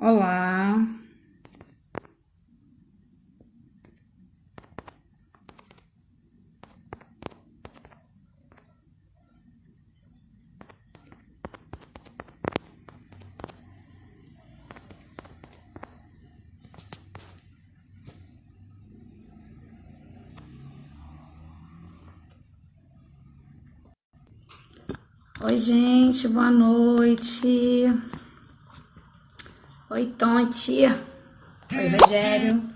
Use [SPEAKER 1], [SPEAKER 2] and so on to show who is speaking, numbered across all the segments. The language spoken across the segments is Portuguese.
[SPEAKER 1] Olá, oi gente, boa noite. Oi, Tonte. Oi, Rogério.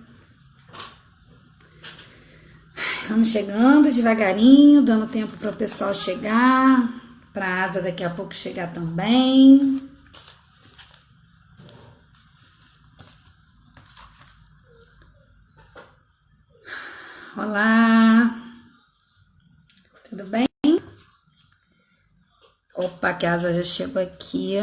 [SPEAKER 1] Vamos chegando devagarinho, dando tempo para o pessoal chegar, para a Asa daqui a pouco chegar também. Olá, tudo bem? Opa, que a Asa já chegou aqui.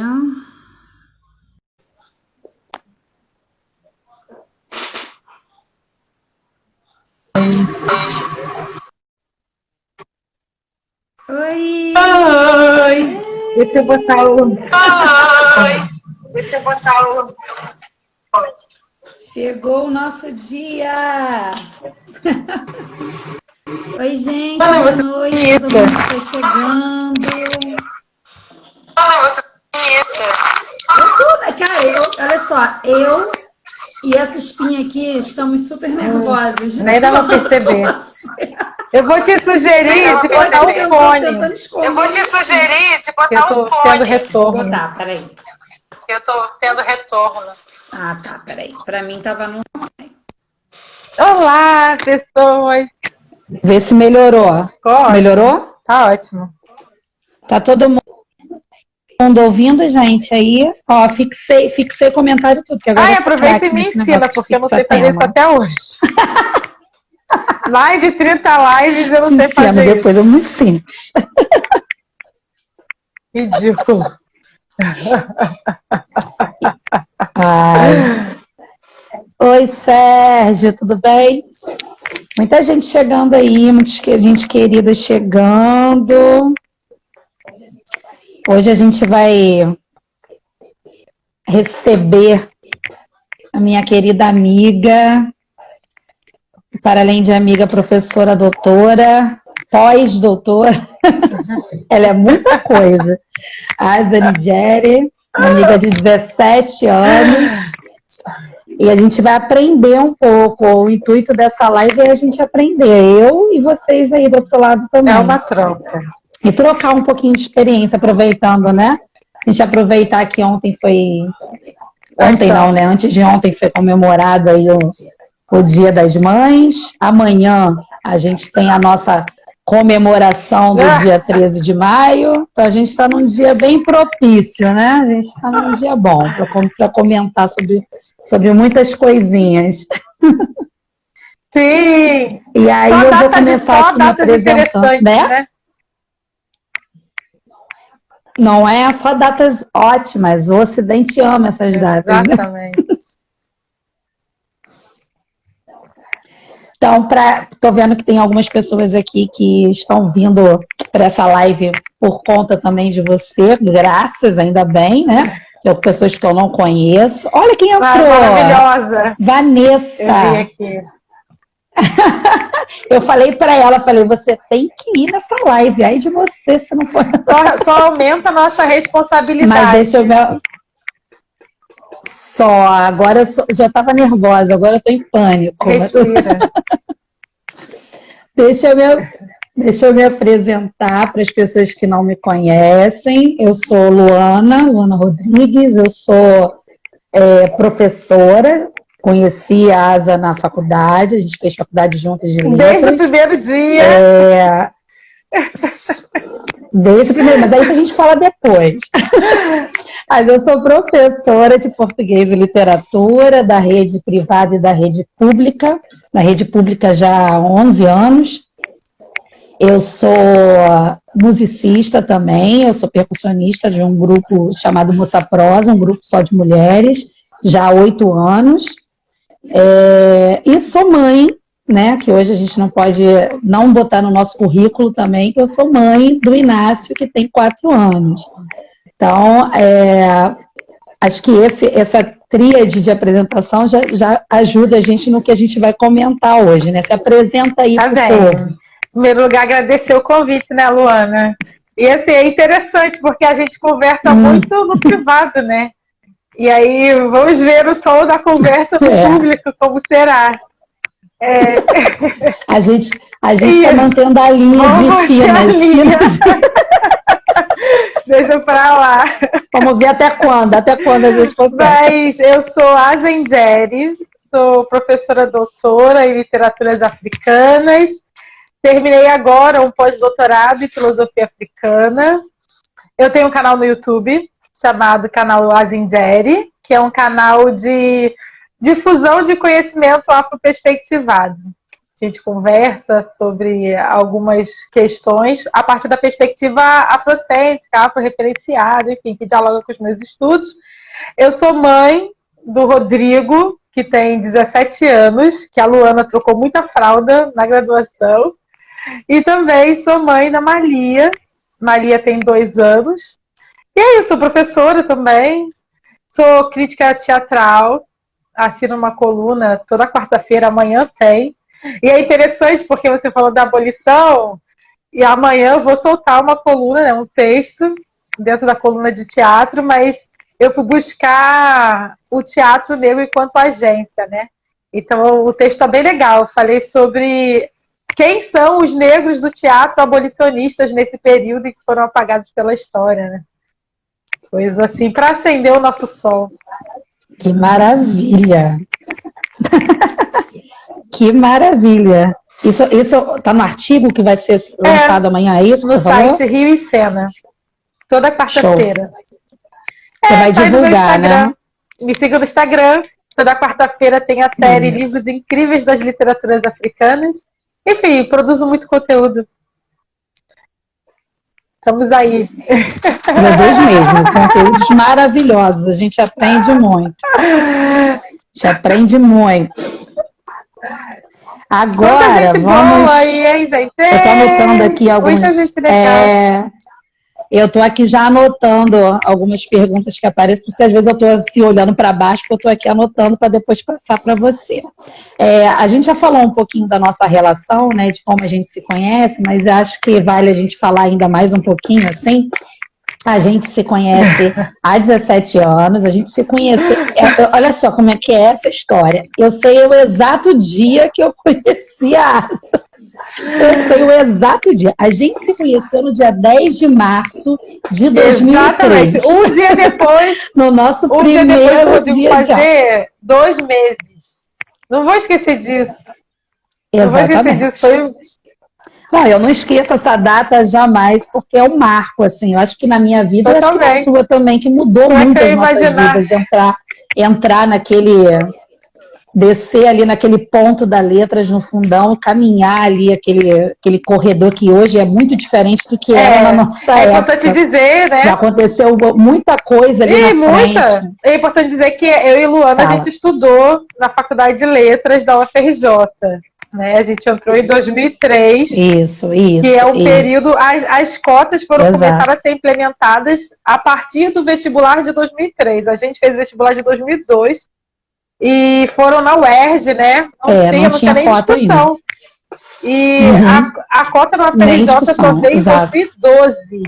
[SPEAKER 1] Oi!
[SPEAKER 2] Oi! Deixa eu botar o. Oi! Deixa eu botar o.
[SPEAKER 1] Chegou o nosso dia! Oi, gente,
[SPEAKER 2] Fala,
[SPEAKER 1] boa
[SPEAKER 2] você
[SPEAKER 1] noite, todo
[SPEAKER 2] bonita.
[SPEAKER 1] mundo que está chegando.
[SPEAKER 2] Fala, você bonita.
[SPEAKER 1] Eu tô, né, cara, olha só, eu e essa espinha aqui estamos super nervosas.
[SPEAKER 2] Nem dá pra perceber. Eu vou te sugerir de botar o fone.
[SPEAKER 1] Eu vou te sugerir
[SPEAKER 2] de botar o fone. Eu tô tendo retorno.
[SPEAKER 1] Vou botar, peraí.
[SPEAKER 2] Eu tô tendo retorno.
[SPEAKER 1] Ah, tá, peraí. Pra mim tava no...
[SPEAKER 2] Olá, pessoas.
[SPEAKER 3] Vê se melhorou.
[SPEAKER 2] Ótimo.
[SPEAKER 3] Melhorou?
[SPEAKER 2] Tá ótimo.
[SPEAKER 3] Tá todo mundo ouvindo, gente? Aí, ó, fixei comentário e tudo. Que agora
[SPEAKER 2] Ai,
[SPEAKER 3] eu sou
[SPEAKER 2] aproveita
[SPEAKER 3] craque
[SPEAKER 2] e me
[SPEAKER 3] nesse
[SPEAKER 2] ensina,
[SPEAKER 3] negócio de
[SPEAKER 2] porque eu não
[SPEAKER 3] fixar
[SPEAKER 2] sei fazer isso
[SPEAKER 3] tema.
[SPEAKER 2] até hoje. Mais de 30 lives eu não
[SPEAKER 3] Te
[SPEAKER 2] sei
[SPEAKER 3] ensino
[SPEAKER 2] fazer
[SPEAKER 3] depois, é muito simples.
[SPEAKER 2] Ridículo.
[SPEAKER 3] Ai. Oi, Sérgio, tudo bem? Muita gente chegando aí, muita gente querida chegando. Hoje a gente vai receber a minha querida amiga, para além de amiga, professora, doutora, pós-doutora, ela é muita coisa. Asa Nigeri, uma amiga de 17 anos, e a gente vai aprender um pouco. O intuito dessa live é a gente aprender, eu e vocês aí do outro lado também.
[SPEAKER 2] É uma troca.
[SPEAKER 3] E trocar um pouquinho de experiência, aproveitando, né? A gente aproveitar que ontem foi... Ontem não, né? Antes de ontem foi comemorado aí o Dia das Mães. Amanhã a gente tem a nossa comemoração do dia 13 de maio. Então a gente está num dia bem propício, né? A gente está num dia bom para comentar sobre muitas coisinhas.
[SPEAKER 2] Sim!
[SPEAKER 3] E aí
[SPEAKER 2] só
[SPEAKER 3] eu vou começar aqui me apresentando, né? Não é só datas ótimas, o Ocidente ama essas datas.
[SPEAKER 2] Exatamente. Né?
[SPEAKER 3] Então, tô vendo que tem algumas pessoas aqui que estão vindo para essa live por conta também de você, graças, ainda bem, né? Pessoas que eu não conheço. Olha quem entrou!
[SPEAKER 2] Maravilhosa!
[SPEAKER 3] Vanessa!
[SPEAKER 2] Eu vi aqui.
[SPEAKER 3] Eu falei para ela, você tem que ir nessa live, aí de você, se não for...
[SPEAKER 2] Só aumenta a nossa responsabilidade.
[SPEAKER 3] Mas deixa eu... Só, agora já estava nervosa, agora eu estou em pânico.
[SPEAKER 2] Respira.
[SPEAKER 3] Deixa eu me apresentar para as pessoas que não me conhecem. Eu sou Luana Rodrigues, eu sou professora. Conheci a Asa na faculdade, a gente fez faculdade juntas de letras.
[SPEAKER 2] Desde o primeiro dia.
[SPEAKER 3] Desde o primeiro, mas aí isso a gente fala depois. Mas eu sou professora de português e literatura da rede privada e da rede pública. Na rede pública já há 11 anos. Eu sou musicista também, eu sou percussionista de um grupo chamado Moça Prosa, um grupo só de mulheres, já há 8 anos. E sou mãe, né, que hoje a gente não pode não botar no nosso currículo também, que eu sou mãe do Inácio, que tem 4 anos. Então, acho que essa tríade de apresentação já ajuda a gente no que a gente vai comentar hoje, né? Se apresenta aí pro povo.
[SPEAKER 2] Em primeiro lugar, agradecer o convite, né, Luana? E assim, é interessante, porque a gente conversa muito no privado, né? E aí, vamos ver o tom da conversa no público, como será.
[SPEAKER 3] A gente está mantendo a linha de finas.
[SPEAKER 2] Deixa pra lá.
[SPEAKER 3] Vamos ver até quando a gente consegue.
[SPEAKER 2] Mas eu sou a Zengeri, sou professora doutora em literaturas africanas. Terminei agora um pós-doutorado em filosofia africana. Eu tenho um canal no YouTube chamado Canal Azengeri, que é um canal de difusão de conhecimento afroperspectivado. A gente conversa sobre algumas questões a partir da perspectiva afrocêntrica, afro-referenciada, enfim, que dialoga com os meus estudos. Eu sou mãe do Rodrigo, que tem 17 anos, que a Luana trocou muita fralda na graduação. E também sou mãe da Malia. Malia tem 2 anos. E é isso, sou professora também. Sou crítica teatral. Assino uma coluna toda quarta-feira, amanhã tem. E é interessante porque você falou da abolição, e amanhã eu vou soltar uma coluna, né, um texto, dentro da coluna de teatro, mas eu fui buscar o teatro negro enquanto agência, né? Então o texto está bem legal. Eu falei sobre quem são os negros do teatro abolicionistas nesse período e que foram apagados pela história, né? Coisa assim, para acender o nosso sol.
[SPEAKER 3] Que maravilha! Que maravilha! Isso tá no artigo que vai ser lançado amanhã, é isso?
[SPEAKER 2] No site Rio e Sena. Toda quarta-feira.
[SPEAKER 3] Você vai divulgar, né?
[SPEAKER 2] Me siga no Instagram. Toda quarta-feira tem a série Livros Incríveis das Literaturas Africanas. Enfim, produzo muito conteúdo. Estamos aí.
[SPEAKER 3] Produz mesmo, conteúdos maravilhosos. A gente aprende muito. A gente aprende muito. Agora, vamos...
[SPEAKER 2] Aí, hein, gente?
[SPEAKER 3] Eu estou anotando aqui alguns...
[SPEAKER 2] Muita gente legal.
[SPEAKER 3] Eu estou aqui já anotando algumas perguntas que aparecem, porque às vezes eu estou assim, olhando para baixo, porque eu estou aqui anotando para depois passar para você. A gente já falou um pouquinho da nossa relação, né, de como a gente se conhece, mas acho que vale a gente falar ainda mais um pouquinho, assim. A gente se conhece há 17 anos, a gente se conhece... olha só como é que é essa história. Eu sei o exato dia que eu conheci a Asa. Eu sei o exato dia. A gente se conheceu no dia 10 de março de 2003.
[SPEAKER 2] Exatamente. Um dia depois...
[SPEAKER 3] No nosso primeiro dia de
[SPEAKER 2] fazer 2 meses. Não vou esquecer disso.
[SPEAKER 3] Exatamente.
[SPEAKER 2] Não vou esquecer disso.
[SPEAKER 3] Não, eu não esqueço essa data jamais, porque é um marco, assim. Eu acho que na minha vida, eu acho que na sua também, que mudou muito as nossas vidas. Entrar naquele... Descer ali naquele ponto da Letras no fundão, caminhar ali aquele corredor que hoje é muito diferente do que era na nossa época.
[SPEAKER 2] É importante dizer, né?
[SPEAKER 3] Já aconteceu muita coisa ali na frente.
[SPEAKER 2] É importante dizer que eu e Luana, a gente estudou na Faculdade de Letras da UFRJ. Né? A gente entrou em 2003.
[SPEAKER 3] Isso.
[SPEAKER 2] Que é um período... As cotas começaram a ser implementadas a partir do vestibular de 2003. A gente fez o vestibular de 2002. E foram na UERJ, né? Não tinha nem discussão. E a cota na UFRJ só veio em 2012.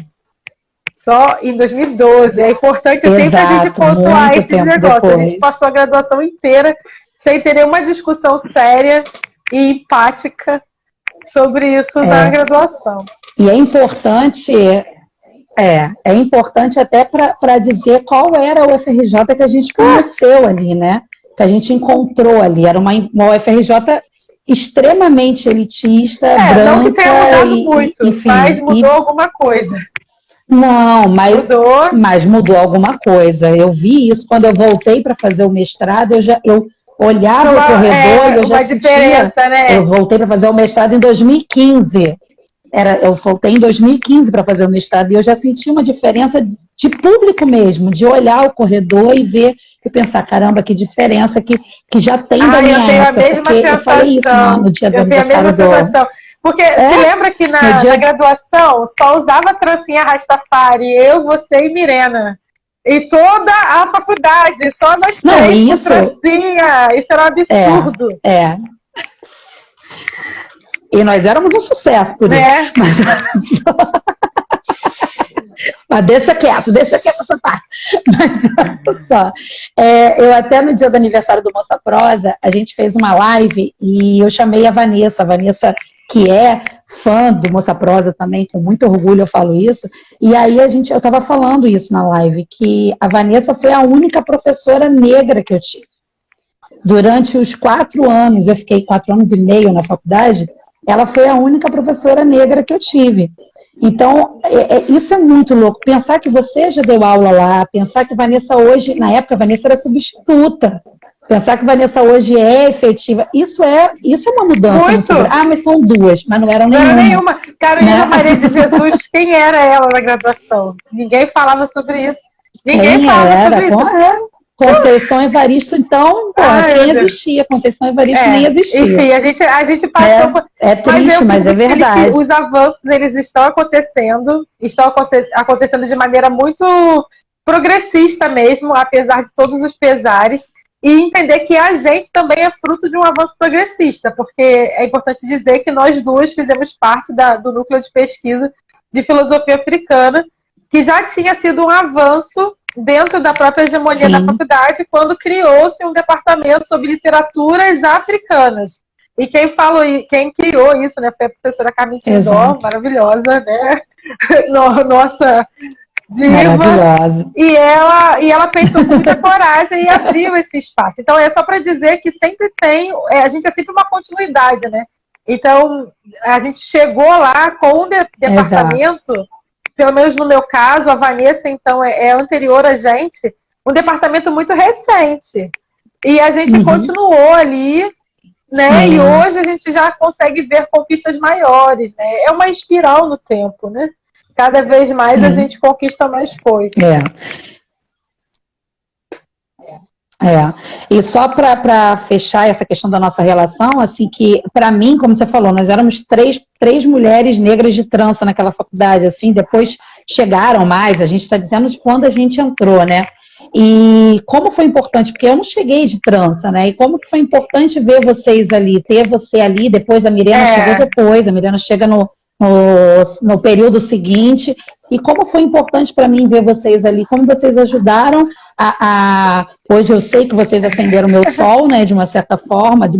[SPEAKER 2] Só em 2012. É importante sempre a gente pontuar esses negócios. Depois. A gente passou a graduação inteira sem ter nenhuma discussão séria e empática sobre isso na graduação.
[SPEAKER 3] E é importante... É importante até para dizer qual era a UFRJ que a gente conheceu ali, né? Que a gente encontrou ali. Era uma UFRJ extremamente elitista, branca.
[SPEAKER 2] Não que tenha mudado muito, enfim, mas mudou alguma coisa.
[SPEAKER 3] Não, mas mudou alguma coisa. Eu vi isso quando eu voltei para fazer o mestrado, eu olhava o corredor e eu já sentia... Né? Eu voltei para fazer o mestrado em 2015. Eu voltei em 2015 para fazer o mestrado e eu já senti uma diferença de público mesmo, de olhar o corredor e ver e pensar, caramba, que diferença que já tem da minha época. Porque eu falei isso no dia do aniversário do...
[SPEAKER 2] Porque você lembra que na graduação só usava trancinha Rastafari, eu, você e Mirena. em toda a faculdade, só nós
[SPEAKER 3] Não,
[SPEAKER 2] três,
[SPEAKER 3] isso...
[SPEAKER 2] Trancinha. Isso era um absurdo.
[SPEAKER 3] É. E nós éramos um sucesso por isso. Mas deixa quieto essa parte. Mas olha só, eu até no dia do aniversário do Moça Prosa, a gente fez uma live e eu chamei a Vanessa, que é fã do Moça Prosa também, com muito orgulho eu falo isso, e aí eu estava falando isso na live, que a Vanessa foi a única professora negra que eu tive. Durante os 4 anos, eu fiquei 4 anos e meio na faculdade, ela foi a única professora negra que eu tive. Então, isso é muito louco. Pensar que você já deu aula lá, pensar que Vanessa hoje, na época, a Vanessa era substituta. Pensar que Vanessa hoje é efetiva, isso é uma mudança muito grande. Ah, mas são 2, mas não eram nenhuma.
[SPEAKER 2] Não era nenhuma. Carolina Maria de Jesus, quem era ela na graduação? Ninguém falava sobre isso. Ninguém falava sobre isso.
[SPEAKER 3] Conceição Evaristo, então, quem existia? Conceição Evaristo nem existia.
[SPEAKER 2] Enfim, a gente passou por...
[SPEAKER 3] É triste, mas é verdade.
[SPEAKER 2] Os avanços, eles estão acontecendo de maneira muito progressista mesmo, apesar de todos os pesares, e entender que a gente também é fruto de um avanço progressista, porque é importante dizer que nós duas fizemos parte do núcleo de pesquisa de filosofia africana, que já tinha sido um avanço dentro da própria hegemonia da faculdade, quando criou-se um departamento sobre literaturas africanas. E quem criou isso, né, foi a professora Carmen Tindó, maravilhosa, né? Nossa diva. Maravilhosa. E ela pensou com muita coragem e abriu esse espaço. Então, é só para dizer que sempre a gente é sempre uma continuidade, né? Então, a gente chegou lá com um departamento... Pelo menos no meu caso, a Vanessa, então, é anterior a gente, um departamento muito recente. E a gente continuou ali, né? Sim. E hoje a gente já consegue ver conquistas maiores, né? É uma espiral no tempo, né? Cada vez mais a gente conquista mais coisas.
[SPEAKER 3] E só para fechar essa questão da nossa relação, assim, que para mim, como você falou, nós éramos três mulheres negras de trança naquela faculdade, assim, depois chegaram mais, a gente está dizendo de quando a gente entrou, né? E como foi importante, porque eu não cheguei de trança, né? E como que foi importante ver vocês ali, ter você ali, depois a Mirena chegou depois, a Mirena chega no período seguinte, e como foi importante para mim ver vocês ali, como vocês ajudaram hoje eu sei que vocês acenderam meu sol, né, de uma certa forma, de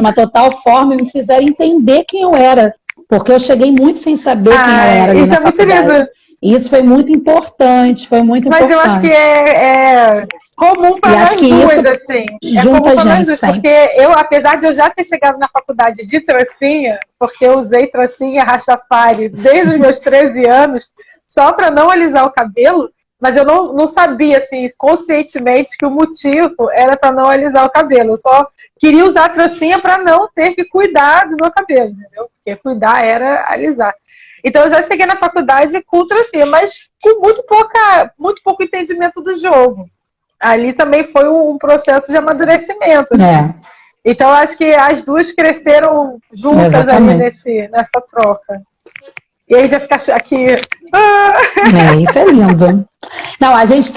[SPEAKER 3] uma total forma, e me fizeram entender quem eu era, porque eu cheguei muito sem saber quem eu era ali na faculdade. Muito lindo. Isso foi muito importante, Mas
[SPEAKER 2] eu acho que é comum para nós duas, assim. É comum para nós duas, porque apesar de eu já ter chegado na faculdade de trancinha, porque eu usei trancinha Rastafari desde os meus 13 anos, só para não alisar o cabelo, mas eu não sabia, assim, conscientemente que o motivo era para não alisar o cabelo. Eu só queria usar a trancinha para não ter que cuidar do meu cabelo, entendeu? Porque cuidar era alisar. Então eu já cheguei na faculdade com trancinha, mas com muito pouco entendimento do jogo. Ali também foi um processo de amadurecimento. Né? Então acho que as duas cresceram juntas ali nessa troca. E aí já fica aqui...
[SPEAKER 3] isso é lindo. Não, a gente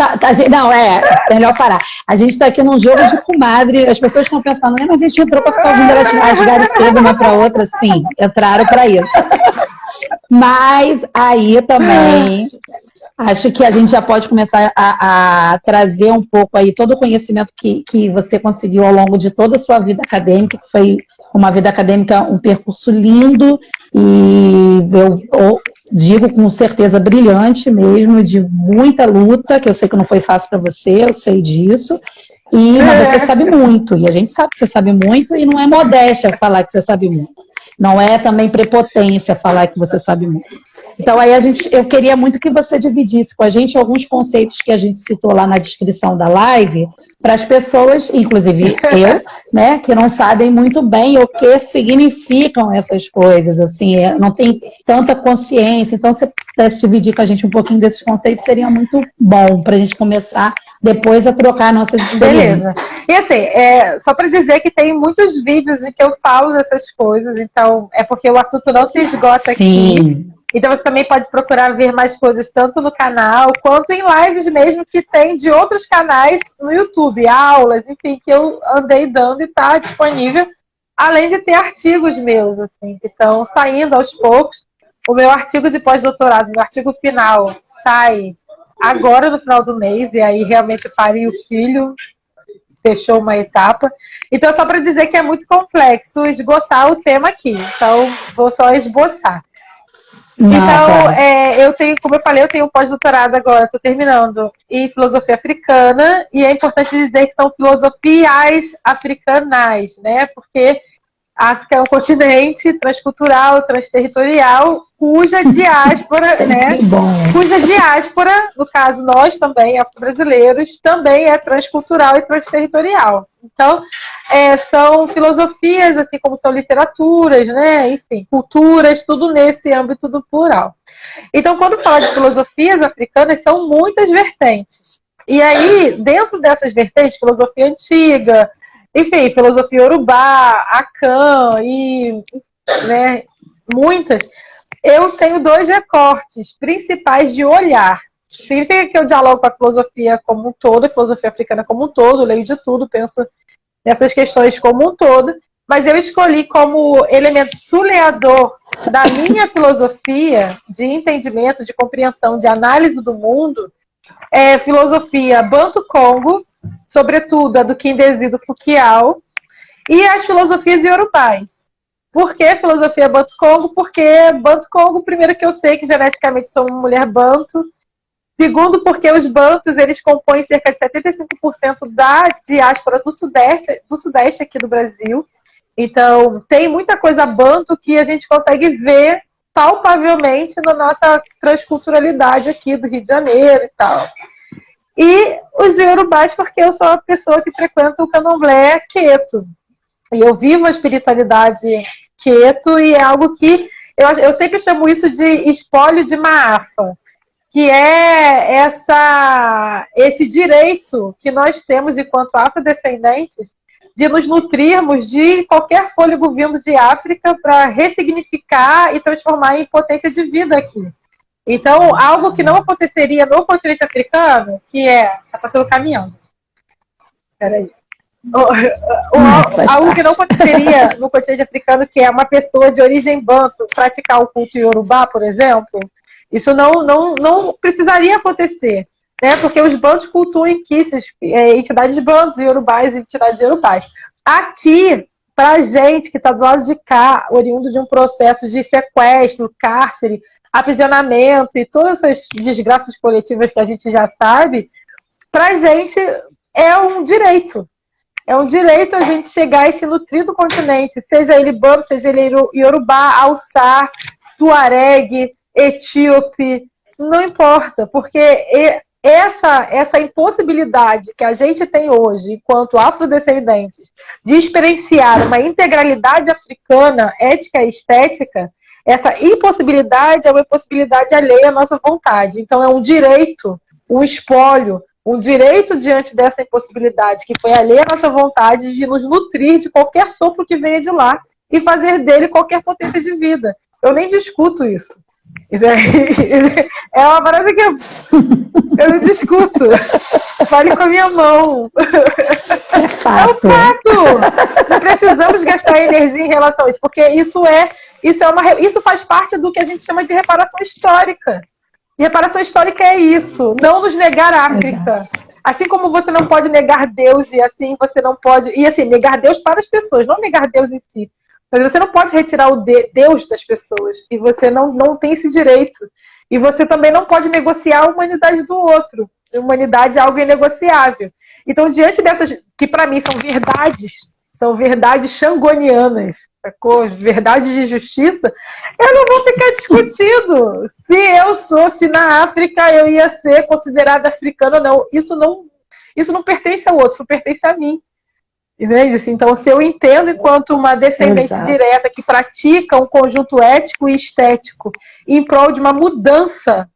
[SPEAKER 3] melhor parar. A gente está aqui num jogo de comadre, as pessoas estão pensando, mas a gente entrou para ficar ouvindo elas rasgarem cedo uma para outra. Sim, entraram para isso. Mas aí também acho que a gente já pode começar a trazer um pouco aí todo o conhecimento que você conseguiu ao longo de toda a sua vida acadêmica, que foi uma vida acadêmica, um percurso lindo, e eu digo com certeza brilhante mesmo, de muita luta, que eu sei que não foi fácil para você, eu sei disso, mas você sabe muito, e a gente sabe que você sabe muito, e não é modéstia falar que você sabe muito. Não é também prepotência falar que você sabe muito. Então, aí eu queria muito que você dividisse com a gente alguns conceitos que a gente citou lá na descrição da live, para as pessoas, inclusive eu, né, que não sabem muito bem o que significam essas coisas, assim, não tem tanta consciência. Então, se você pudesse dividir com a gente um pouquinho desses conceitos, seria muito bom para a gente começar depois a trocar nossas experiências.
[SPEAKER 2] Beleza. E assim, só para dizer que tem muitos vídeos em que eu falo dessas coisas, então é porque o assunto não se esgota aqui. Então você também pode procurar ver mais coisas tanto no canal, quanto em lives mesmo que tem de outros canais no YouTube, aulas, enfim, que eu andei dando e está disponível, além de ter artigos meus, assim, que estão saindo aos poucos. O meu artigo de pós-doutorado, meu artigo final, sai agora no final do mês, e aí realmente parei o filho, fechou uma etapa. Então, só para dizer que é muito complexo esgotar o tema aqui. Então, vou só esboçar. Então, eu tenho, como eu falei, eu tenho um pós-doutorado agora, estou terminando, em filosofia africana, e é importante dizer que são filosofias africanas, né? Porque a África é um continente transcultural, transterritorial, cuja diáspora, né? Cuja diáspora, no caso nós também, afro-brasileiros, também é transcultural e transterritorial. Então, são filosofias, assim como são literaturas, né? Enfim, culturas, tudo nesse âmbito do plural. Então, quando fala de filosofias africanas, são muitas vertentes. E aí, dentro dessas vertentes, filosofia antiga, enfim, filosofia Yorubá, Akan e, né, muitas, eu tenho 2 recortes principais de olhar. Significa que eu dialogo com a filosofia como um todo, a filosofia africana como um todo, leio de tudo, penso nessas questões como um todo, mas eu escolhi como elemento suleador da minha filosofia de entendimento, de compreensão, de análise do mundo, filosofia Banto-Congo, sobretudo a do Kindesi do Fouquial, e as filosofias iorubais. Por que filosofia Banto-Congo? Porque Banto-Congo, primeiro que eu sei que geneticamente sou uma mulher banto, segundo porque os bantos, eles compõem cerca de 75% da diáspora do sudeste aqui do Brasil. Então, tem muita coisa banto que a gente consegue ver palpavelmente na nossa transculturalidade aqui do Rio de Janeiro e tal. E os iorubás, porque eu sou uma pessoa que frequenta o candomblé queto. E eu vivo a espiritualidade queto e é algo que eu sempre chamo isso de espólio de Maafa, que é esse direito que nós temos enquanto afrodescendentes de nos nutrirmos de qualquer fôlego vindo de África para ressignificar e transformar em potência de vida aqui. Então, algo que não aconteceria no continente africano, que tá passando caminhão, gente. Peraí. Algo que não aconteceria no continente africano, que é uma pessoa de origem banto praticar o culto iorubá, por exemplo, isso não precisaria acontecer, né? Porque os bantos cultuam entidades bantos, iorubás e entidades iorubás. Aqui, pra gente que está do lado de cá, oriundo de um processo de sequestro, cárcere, aprisionamento e todas essas desgraças coletivas que a gente já sabe, pra gente é um direito. É um direito a gente chegar e se nutrir do continente, seja ele banto, seja ele iorubá, alçar, tuareg, etíope, não importa, porque essa impossibilidade que a gente tem hoje, enquanto afrodescendentes, de experienciar uma integralidade africana, ética e estética, essa impossibilidade é uma impossibilidade alheia à nossa vontade. Então é um direito, um espólio, um direito diante dessa impossibilidade que foi alheia à nossa vontade de nos nutrir de qualquer sopro que venha de lá e fazer dele qualquer potência de vida. Eu nem discuto isso. É uma parada que eu não discuto. Fale com a minha mão.
[SPEAKER 3] É fato.
[SPEAKER 2] É um fato. Não precisamos gastar energia em relação a isso, porque isso faz parte do que a gente chama de reparação histórica. E reparação histórica é isso, não nos negar a África. Exato. Assim como você não pode negar Deus, e assim você não pode. E assim, negar Deus para as pessoas, não negar Deus em si. Mas você não pode retirar o Deus das pessoas. E você não tem esse direito. E você também não pode negociar a humanidade do outro. A humanidade é algo inegociável. Então, diante dessas, que para mim são verdades xangonianas, sacou? Verdades de justiça, eu não vou ficar discutindo se na África eu ia ser considerada africana ou não. Isso não pertence ao outro, isso pertence a mim. Entende? Então, se eu entendo enquanto uma descendente
[SPEAKER 3] Exato.
[SPEAKER 2] direta que pratica um conjunto ético e estético em prol de uma mudança,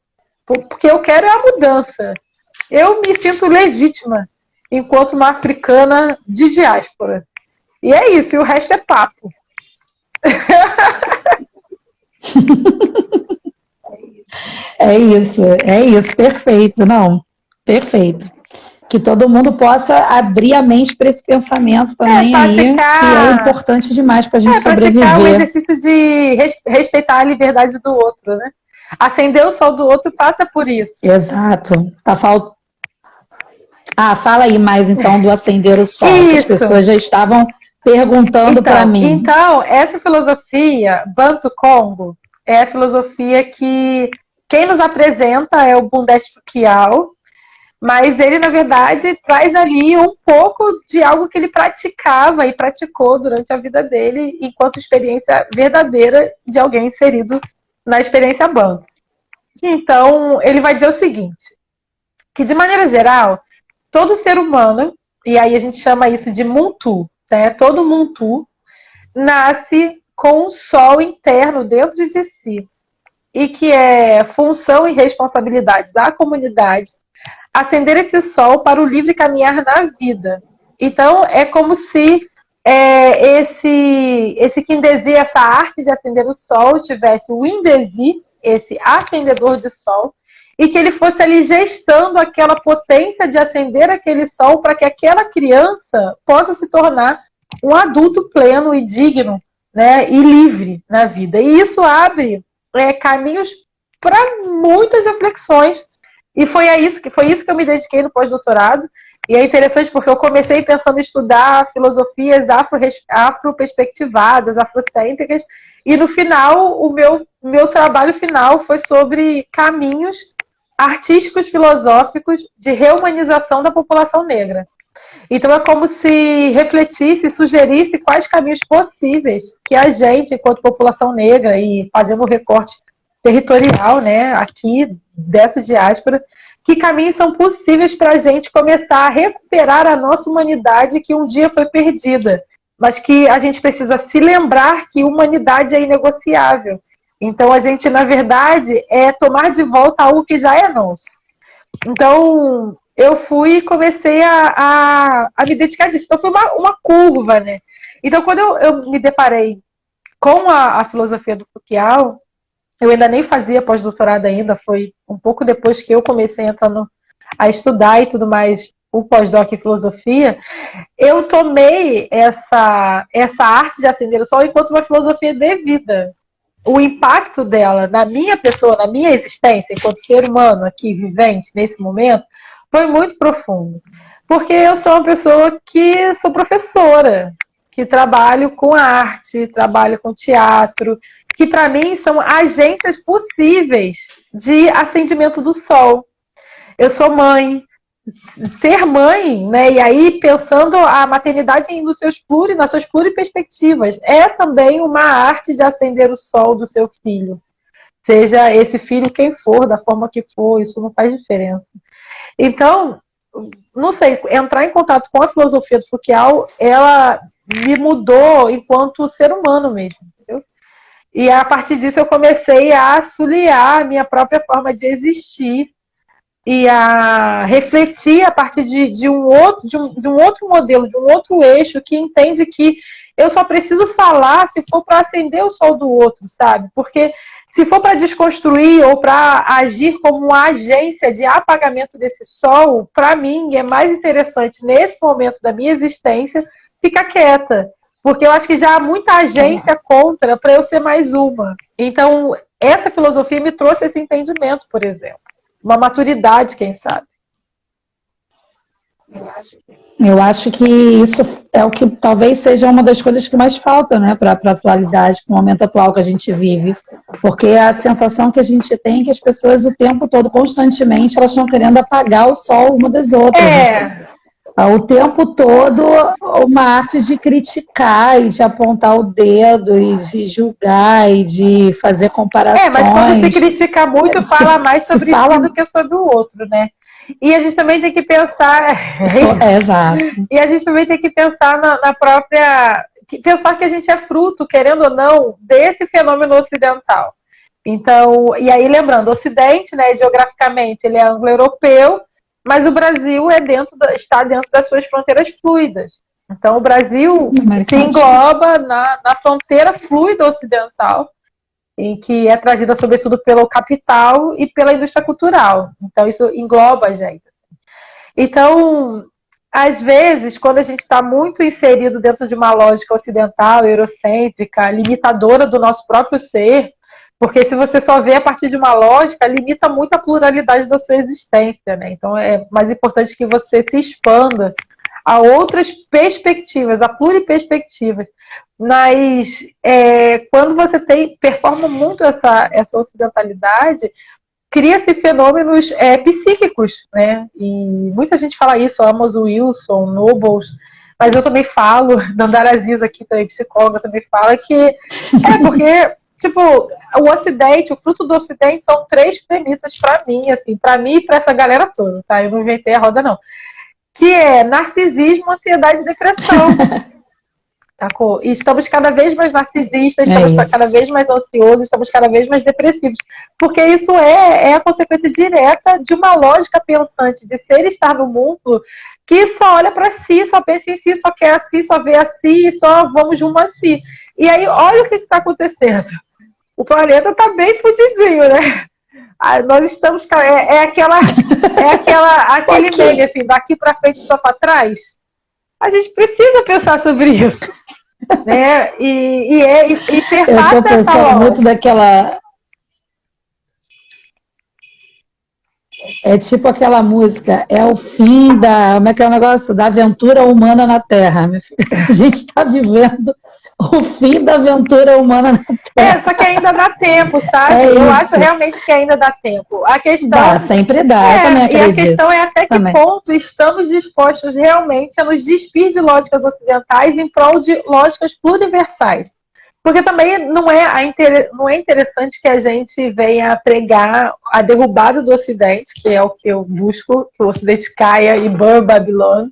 [SPEAKER 2] porque eu quero a mudança, eu me sinto legítima enquanto uma africana de diáspora. E é isso, e o resto é papo.
[SPEAKER 3] É isso, perfeito, não, perfeito. Que todo mundo possa abrir a mente para esse pensamento também aí, que é importante demais para a gente sobreviver.
[SPEAKER 2] Praticar o exercício de respeitar a liberdade do outro, né? Acender o sol do outro passa por isso.
[SPEAKER 3] Exato. Fala aí mais então do acender o sol, que as pessoas já estavam perguntando para mim.
[SPEAKER 2] Então, essa filosofia, Banto Congo, é a filosofia que quem nos apresenta é o Bundesh Fukiao, mas ele, na verdade, traz ali um pouco de algo que ele praticava e praticou durante a vida dele, enquanto experiência verdadeira de alguém inserido na experiência Banto. Então, ele vai dizer o seguinte, que de maneira geral, todo ser humano, e aí a gente chama isso de Muntu, né? Todo Muntu nasce com um sol interno dentro de si, e que é função e responsabilidade da comunidade acender esse sol para o livre caminhar na vida. Então, é como se esse Kindesi, essa arte de acender o sol, tivesse o Indesi, esse acendedor de sol, e que ele fosse ali gestando aquela potência de acender aquele sol para que aquela criança possa se tornar um adulto pleno e digno, né, e livre na vida. E isso abre caminhos para muitas reflexões. E foi isso que eu me dediquei no pós-doutorado. E é interessante porque eu comecei pensando em estudar filosofias afro-perspectivadas, afrocêntricas, e no final, o meu trabalho final foi sobre caminhos artísticos filosóficos de reumanização da população negra. Então é como se refletisse, sugerisse quais caminhos possíveis que a gente, enquanto população negra, e fazendo um recorte territorial, né, aqui dessa diáspora, que caminhos são possíveis para a gente começar a recuperar a nossa humanidade que um dia foi perdida, mas que a gente precisa se lembrar que humanidade é inegociável. Então a gente, na verdade, é tomar de volta algo que já é nosso. Então eu fui e comecei a me dedicar disso. Então foi uma curva, né? Então quando eu me deparei com a filosofia do Foucault, eu ainda nem fazia pós-doutorado ainda, foi um pouco depois que eu comecei entrando a estudar e tudo mais, o pós-doc em filosofia, eu tomei essa arte de acender o sol enquanto uma filosofia de vida. O impacto dela na minha pessoa, na minha existência, enquanto ser humano aqui, vivente, nesse momento, foi muito profundo. Porque eu sou uma pessoa que sou professora, que trabalho com arte, trabalho com teatro, que para mim são agências possíveis de acendimento do sol. Eu sou mãe. Ser mãe, né, e aí pensando a maternidade nas suas pluriperspectivas, é também uma arte de acender o sol do seu filho. Seja esse filho quem for, da forma que for, isso não faz diferença. Então, não sei, entrar em contato com a filosofia do Foucault, ela me mudou enquanto ser humano mesmo. Entendeu? E a partir disso eu comecei a assolear a minha própria forma de existir e a refletir a partir de um outro modelo, de um outro eixo que entende que eu só preciso falar se for para acender o sol do outro, sabe? Porque se for para desconstruir ou para agir como uma agência de apagamento desse sol, para mim é mais interessante nesse momento da minha existência ficar quieta. Porque eu acho que já há muita agência contra para eu ser mais uma. Então, essa filosofia me trouxe esse entendimento, por exemplo. Uma maturidade, quem sabe.
[SPEAKER 3] Eu acho que isso é o que talvez seja uma das coisas que mais falta, né, para a atualidade, para o momento atual que a gente vive. Porque a sensação que a gente tem é que as pessoas o tempo todo, constantemente, elas estão querendo apagar o sol uma das outras. O tempo todo uma arte de criticar e de apontar o dedo e de julgar e de fazer comparações.
[SPEAKER 2] Mas quando se critica muito, fala mais sobre si do que sobre o outro, né? E a gente também tem que pensar...
[SPEAKER 3] Exato.
[SPEAKER 2] E a gente também tem que pensar na própria... Pensar que a gente é fruto, querendo ou não, desse fenômeno ocidental. Então, e aí lembrando, o Ocidente, né, geograficamente, ele é anglo-europeu, mas o Brasil está dentro das suas fronteiras fluidas. Então, o Brasil se engloba na fronteira fluida ocidental. em que é trazida sobretudo pelo capital e pela indústria cultural. Então, isso engloba a gente. Então, às vezes, quando a gente está muito inserido dentro de uma lógica ocidental, eurocêntrica, limitadora do nosso próprio ser, porque se você só vê a partir de uma lógica, limita muito a pluralidade da sua existência, né? Então é mais importante que você se expanda a outras perspectivas, a pluriperspectivas. Mas quando você performa muito essa ocidentalidade, cria-se fenômenos psíquicos, né? E muita gente fala isso, Amos Wilson, Nobles, mas eu também falo, Dandara Aziz aqui também, psicóloga, também fala que porque tipo, o Ocidente, o fruto do Ocidente são 3 premissas para mim, assim, para mim e para essa galera toda, tá? Eu não inventei a roda, não. Que é narcisismo, ansiedade e depressão. Sacou? E estamos cada vez mais narcisistas, estamos cada vez mais ansiosos, estamos cada vez mais depressivos. Porque isso é a consequência direta de uma lógica pensante de ser e estar no mundo que só olha para si, só pensa em si, só quer a si, só vê a si, só vamos rumo a si. E aí, olha o que está acontecendo. O planeta está bem fudidinho, né? Nós estamos... aquele meme, assim, daqui para frente só para trás. A gente precisa pensar sobre isso. Né? E perpassa essa lógica. Eu estou pensando muito
[SPEAKER 3] daquela... É tipo aquela música, é o fim como é que é o negócio? Da aventura humana na Terra. A gente está vivendo o fim da aventura humana na Terra.
[SPEAKER 2] Só que ainda dá tempo, sabe? Eu acho realmente que ainda dá tempo. A questão...
[SPEAKER 3] sempre dá, eu também acredito.
[SPEAKER 2] E a questão é até que ponto estamos dispostos realmente a nos despir de lógicas ocidentais em prol de lógicas pluriversais. Porque também não é interessante que a gente venha pregar a derrubada do Ocidente, que é o que eu busco, que o Ocidente caia e burn Babilônia.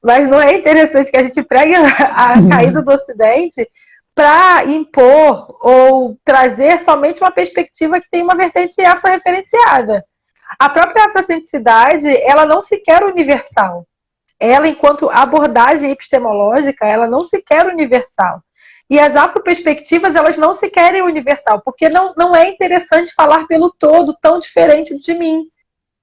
[SPEAKER 2] Mas não é interessante que a gente pregue a caída do Ocidente para impor ou trazer somente uma perspectiva que tem uma vertente afro-referenciada. A própria afrocentricidade, ela não se quer universal. Ela, enquanto abordagem epistemológica, ela não se quer universal. E as afroperspectivas, elas não se querem universal, porque não é interessante falar pelo todo tão diferente de mim.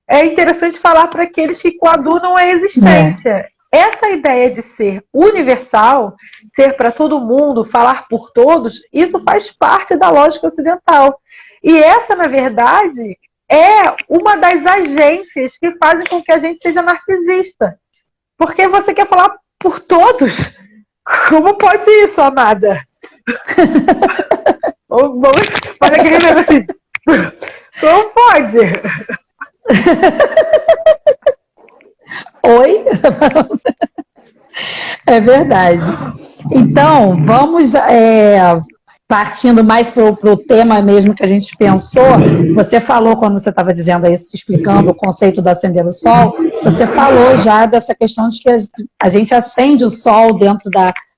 [SPEAKER 2] É interessante falar para aqueles que coadunam a existência. Essa ideia de ser universal, ser para todo mundo, falar por todos, isso faz parte da lógica ocidental. E essa, na verdade, é uma das agências que fazem com que a gente seja narcisista. Porque você quer falar por todos. Como pode isso, amada? Vamos fazer aquele negócio assim. Como pode?
[SPEAKER 3] Oi? É verdade. Então, vamos partindo mais para o tema mesmo que a gente pensou. Você falou, quando você estava dizendo isso, explicando o conceito do acender o sol, você falou já dessa questão de que a gente acende o sol dentro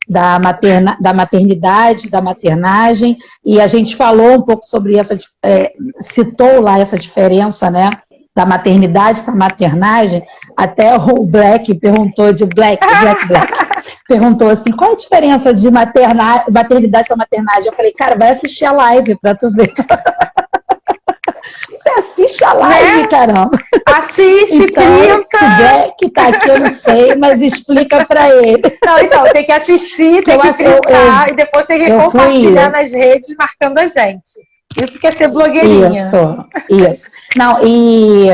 [SPEAKER 3] da maternidade, da maternagem, e a gente falou um pouco sobre citou lá essa diferença, né, da maternidade para a maternagem. Até o Black perguntou, Black, perguntou assim, qual a diferença de maternidade para maternagem? Eu falei, cara, vai assistir a live para tu ver. Assiste a live, né? Caramba.
[SPEAKER 2] Assiste,
[SPEAKER 3] então, se Black tá aqui, eu não sei, mas explica para ele.
[SPEAKER 2] Não, então, tem que assistir, tem que clicar e depois tem que compartilhar nas redes marcando a gente. Isso que é ser blogueirinha.
[SPEAKER 3] Isso. Não, e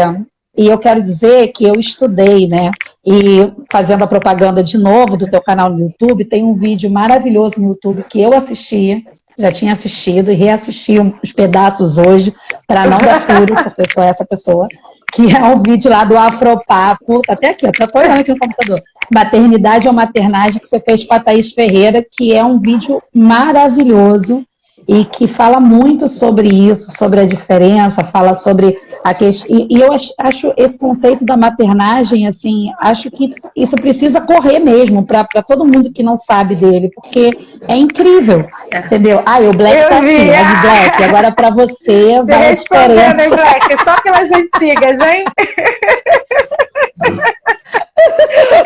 [SPEAKER 3] eu quero dizer que eu estudei, né? E fazendo a propaganda de novo do teu canal no YouTube, tem um vídeo maravilhoso no YouTube que eu assisti, já tinha assistido e reassisti os pedaços hoje, para não dar furo, porque eu sou essa pessoa, que é um vídeo lá do Afropapo, tá até aqui, eu tô olhando aqui no computador, Maternidade ou Maternagem, que você fez com a Thaís Ferreira, que é um vídeo maravilhoso, e que fala muito sobre isso, sobre a diferença, fala sobre a questão... E eu acho esse conceito da maternagem, assim, acho que isso precisa correr mesmo para todo mundo que não sabe dele, porque é incrível, entendeu? O Black tá aqui, é de Black, agora para você vai a diferença.
[SPEAKER 2] Black, só aquelas antigas, hein?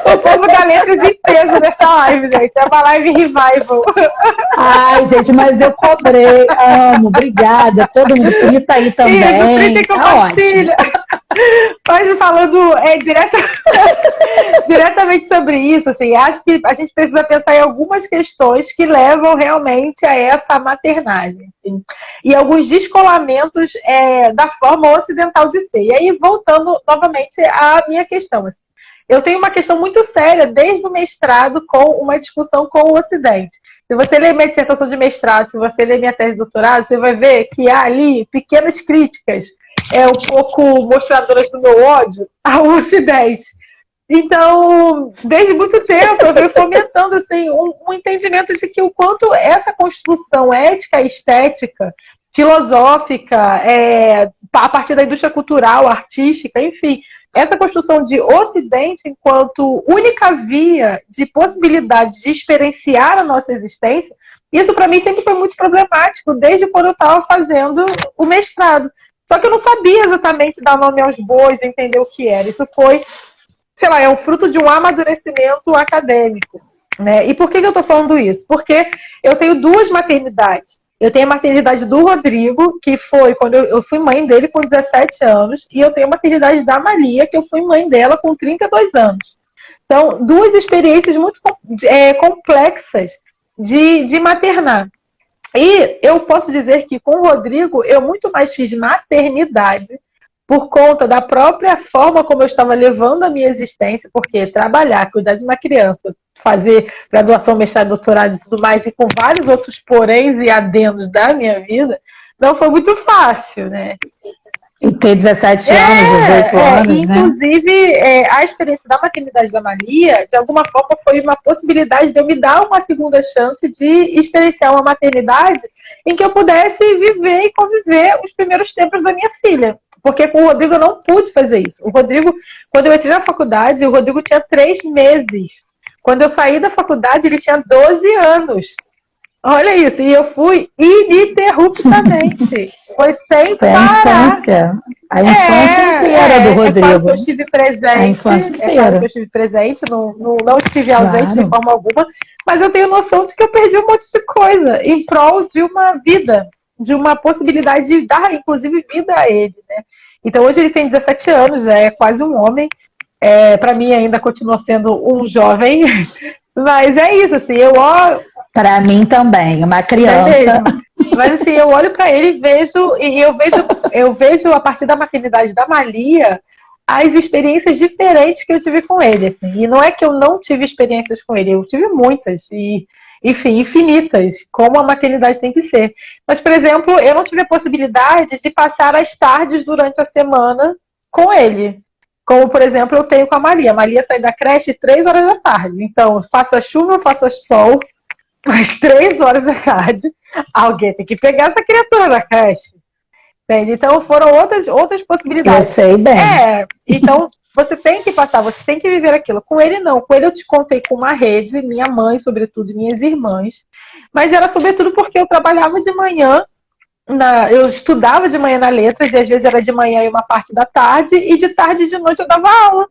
[SPEAKER 2] O povo da letras em peso nessa live, gente. É uma live revival.
[SPEAKER 3] Ai, gente, mas eu cobrei. Amo, obrigada. Todo mundo grita aí também.
[SPEAKER 2] Isso, grita e
[SPEAKER 3] Tá
[SPEAKER 2] compartilha. Mas falando diretamente sobre isso, assim, acho que a gente precisa pensar em algumas questões que levam realmente a essa maternagem, assim, e alguns descolamentos da forma ocidental de ser. E aí, voltando novamente à minha questão, assim, eu tenho uma questão muito séria desde o mestrado com uma discussão com o Ocidente. Se você ler minha dissertação de mestrado, se você ler minha tese de doutorado, você vai ver que há ali pequenas críticas um pouco mostradoras do meu ódio ao Ocidente. Então, desde muito tempo, eu venho fomentando assim, um entendimento de que o quanto essa construção ética, estética, filosófica, a partir da indústria cultural, artística, enfim, essa construção de Ocidente enquanto única via de possibilidade de experienciar a nossa existência, isso para mim sempre foi muito problemático, desde quando eu estava fazendo o mestrado. Só que eu não sabia exatamente dar nome aos bois, entender o que era. Isso foi, sei lá, é um fruto de um amadurecimento acadêmico, né? E por que eu estou falando isso? Porque eu tenho duas maternidades. Eu tenho a maternidade do Rodrigo, que foi quando eu fui mãe dele com 17 anos, e eu tenho a maternidade da Maria, que eu fui mãe dela com 32 anos. Então, duas experiências muito complexas de maternar. E eu posso dizer que com o Rodrigo eu muito mais fiz maternidade por conta da própria forma como eu estava levando a minha existência, porque trabalhar, cuidar de uma criança, fazer graduação, mestrado, doutorado e tudo mais, e com vários outros poréns e adendos da minha vida, não foi muito fácil, né?
[SPEAKER 3] E ter 17 anos, 18 anos,
[SPEAKER 2] inclusive, né? A experiência da maternidade da Maria, de alguma forma, foi uma possibilidade de eu me dar uma segunda chance de experienciar uma maternidade em que eu pudesse viver e conviver os primeiros tempos da minha filha. Porque com o Rodrigo eu não pude fazer isso. O Rodrigo, quando eu entrei na faculdade, o Rodrigo tinha 3 meses. Quando eu saí da faculdade, ele tinha 12 anos. Olha isso, e eu fui ininterruptamente. Foi sem
[SPEAKER 3] Foi
[SPEAKER 2] parar.
[SPEAKER 3] A infância inteira do Rodrigo.
[SPEAKER 2] É claro que eu estive presente.
[SPEAKER 3] A infância inteira.
[SPEAKER 2] Claro que eu estive presente, não estive ausente de forma alguma, mas eu tenho noção de que eu perdi um monte de coisa em prol de uma vida, de uma possibilidade de dar, inclusive, vida a ele, né? Então, hoje ele tem 17 anos, é quase um homem. Para mim, ainda continua sendo um jovem, mas é isso, assim,
[SPEAKER 3] Para mim também, uma criança.
[SPEAKER 2] Mas assim, eu olho para ele e eu vejo a partir da maternidade da Malia as experiências diferentes que eu tive com ele, assim. E não é que eu não tive experiências com ele, eu tive muitas e, enfim, infinitas, como a maternidade tem que ser. Mas, por exemplo, eu não tive a possibilidade de passar as tardes durante a semana com ele. Como, por exemplo, eu tenho com a Maria. A Maria sai da creche 3 horas da tarde. Então, faça chuva, faça sol, às 3 horas da tarde, alguém tem que pegar essa criatura na creche. Entende? Então, foram outras possibilidades.
[SPEAKER 3] Eu sei bem.
[SPEAKER 2] Então, você tem que passar, você tem que viver aquilo. Com ele, não. Com ele, eu te contei com uma rede, minha mãe, sobretudo, minhas irmãs. Mas era, sobretudo, porque eu trabalhava de manhã, eu estudava de manhã na letras, e às vezes era de manhã e uma parte da tarde, e de tarde e de noite eu dava aula,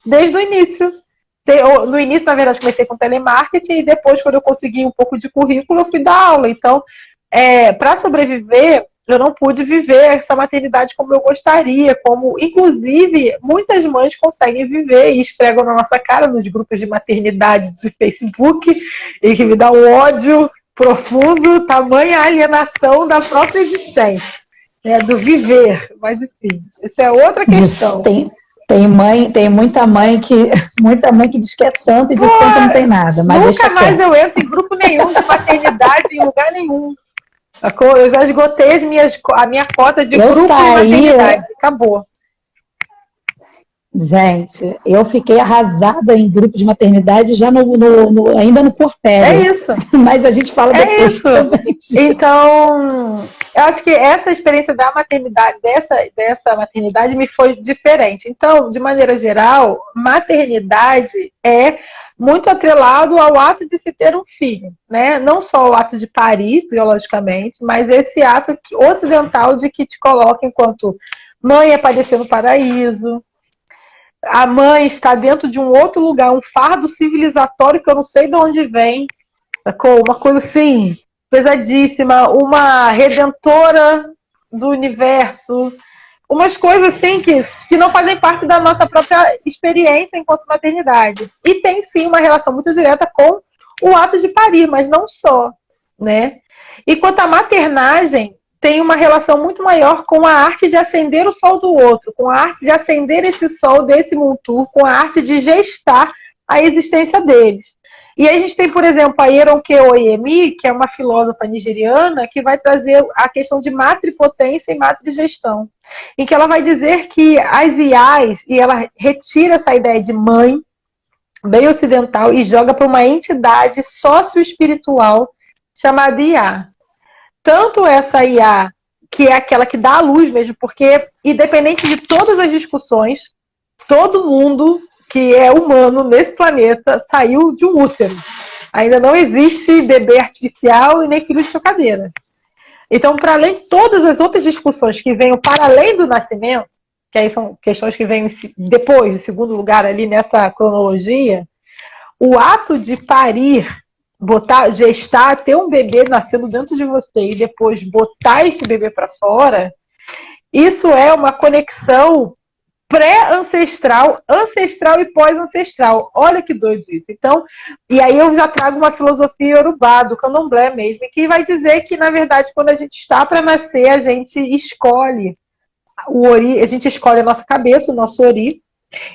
[SPEAKER 2] desde o início. No início, na verdade, comecei com telemarketing e depois, quando eu consegui um pouco de currículo, eu fui dar aula. Então, para sobreviver, eu não pude viver essa maternidade como eu gostaria, como, inclusive, muitas mães conseguem viver e esfregam na nossa cara nos grupos de maternidade de Facebook, e que me dá um ódio profundo, tamanha alienação da própria existência, do viver. Mas, enfim, isso é outra questão.
[SPEAKER 3] Tem muita mãe que diz que é santa e diz que santa não tem nada. Mas
[SPEAKER 2] nunca mais eu entro em grupo nenhum de maternidade, em lugar nenhum. Eu já esgotei a minha cota de grupo de maternidade. Acabou.
[SPEAKER 3] Gente, eu fiquei arrasada em grupo de maternidade já ainda no porpério.
[SPEAKER 2] É isso.
[SPEAKER 3] Mas a gente fala depois
[SPEAKER 2] isso.
[SPEAKER 3] também.
[SPEAKER 2] Então, eu acho que essa experiência da maternidade, dessa maternidade, me foi diferente. Então, de maneira geral, maternidade é muito atrelado ao ato de se ter um filho, né? Não só o ato de parir, biologicamente, mas esse ato ocidental de que te coloca enquanto mãe é padecer no paraíso, a mãe está dentro de um outro lugar, um fardo civilizatório que eu não sei de onde vem, sacou? Uma coisa assim, pesadíssima, uma redentora do universo, umas coisas assim que não fazem parte da nossa própria experiência enquanto maternidade. E tem sim uma relação muito direta com o ato de parir, mas não só, né? E quanto à maternagem, tem uma relação muito maior com a arte de acender o sol do outro, com a arte de acender esse sol desse Muntur, com a arte de gestar a existência deles. E aí a gente tem, por exemplo, a Eronke Oyemi, que é uma filósofa nigeriana, que vai trazer a questão de matripotência e matrigestão, em que ela vai dizer que as IAs, e ela retira essa ideia de mãe, bem ocidental, e joga para uma entidade socioespiritual chamada IA. Tanto essa IA, que é aquela que dá a luz mesmo, porque, independente de todas as discussões, todo mundo que é humano nesse planeta saiu de um útero. Ainda não existe bebê artificial e nem filho de chocadeira. Então, para além de todas as outras discussões que venham para além do nascimento, que aí são questões que vêm depois, em segundo lugar, ali nessa cronologia, o ato de parir, gestar, ter um bebê nascendo dentro de você e depois botar esse bebê para fora, isso é uma conexão pré-ancestral, ancestral e pós-ancestral. Olha que doido isso. Então, e aí eu já trago uma filosofia iorubá, do candomblé mesmo, que vai dizer que, na verdade, quando a gente está para nascer, a gente escolhe o ori, a gente escolhe a nossa cabeça, o nosso ori,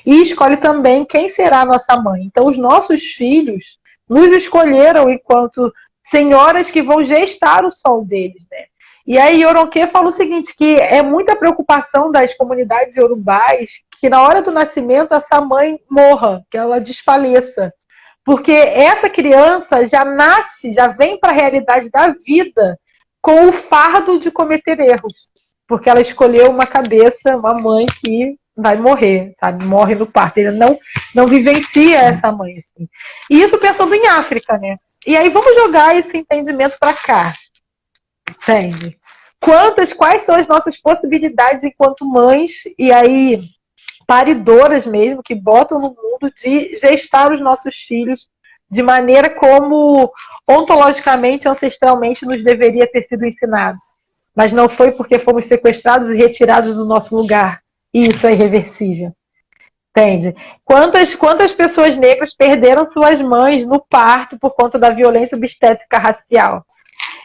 [SPEAKER 2] e escolhe também quem será a nossa mãe. Então, os nossos filhos nos escolheram enquanto senhoras que vão gestar o sol deles, né? E aí Yoronke fala o seguinte, que é muita preocupação das comunidades iorubás que na hora do nascimento essa mãe morra, que ela desfaleça. Porque essa criança já nasce, já vem para a realidade da vida com o fardo de cometer erros. Porque ela escolheu uma cabeça, uma mãe que vai morrer, sabe? Morre no parto. Ele não vivencia essa mãe, assim. E isso pensando em África, né? E aí vamos jogar esse entendimento para cá. Entende? Quais são as nossas possibilidades enquanto mães, e aí paridoras mesmo, que botam no mundo de gestar os nossos filhos de maneira como ontologicamente, ancestralmente nos deveria ter sido ensinado. Mas não foi porque fomos sequestrados e retirados do nosso lugar. E isso é irreversível. Entende? Quantas pessoas negras perderam suas mães no parto por conta da violência obstétrica racial?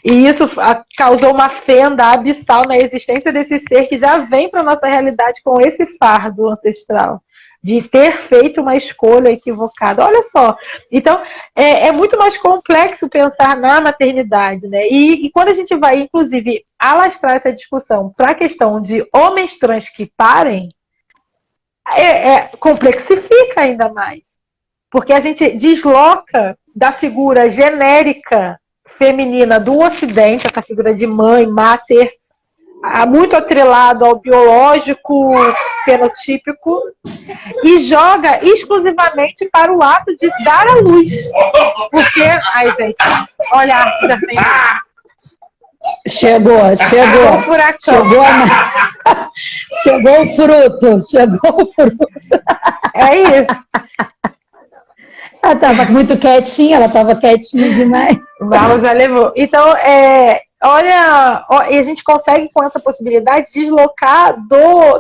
[SPEAKER 2] E isso causou uma fenda abissal na existência desse ser que já vem para a nossa realidade com esse fardo ancestral, de ter feito uma escolha equivocada. Olha só, então é muito mais complexo pensar na maternidade, né? E quando a gente vai, inclusive, alastrar essa discussão para a questão de homens trans que parem, complexifica ainda mais. Porque a gente desloca da figura genérica feminina do Ocidente, essa figura de mãe, máter, muito atrelado ao biológico fenotípico, e joga exclusivamente para o ato de dar à luz. Porque, ai gente, olha a arte da senhora.
[SPEAKER 3] Chegou.
[SPEAKER 2] O furacão.
[SPEAKER 3] Chegou o fruto.
[SPEAKER 2] É isso.
[SPEAKER 3] Ela estava muito quietinha, ela estava quietinha demais.
[SPEAKER 2] O Barro já levou. Então, olha, e a gente consegue com essa possibilidade deslocar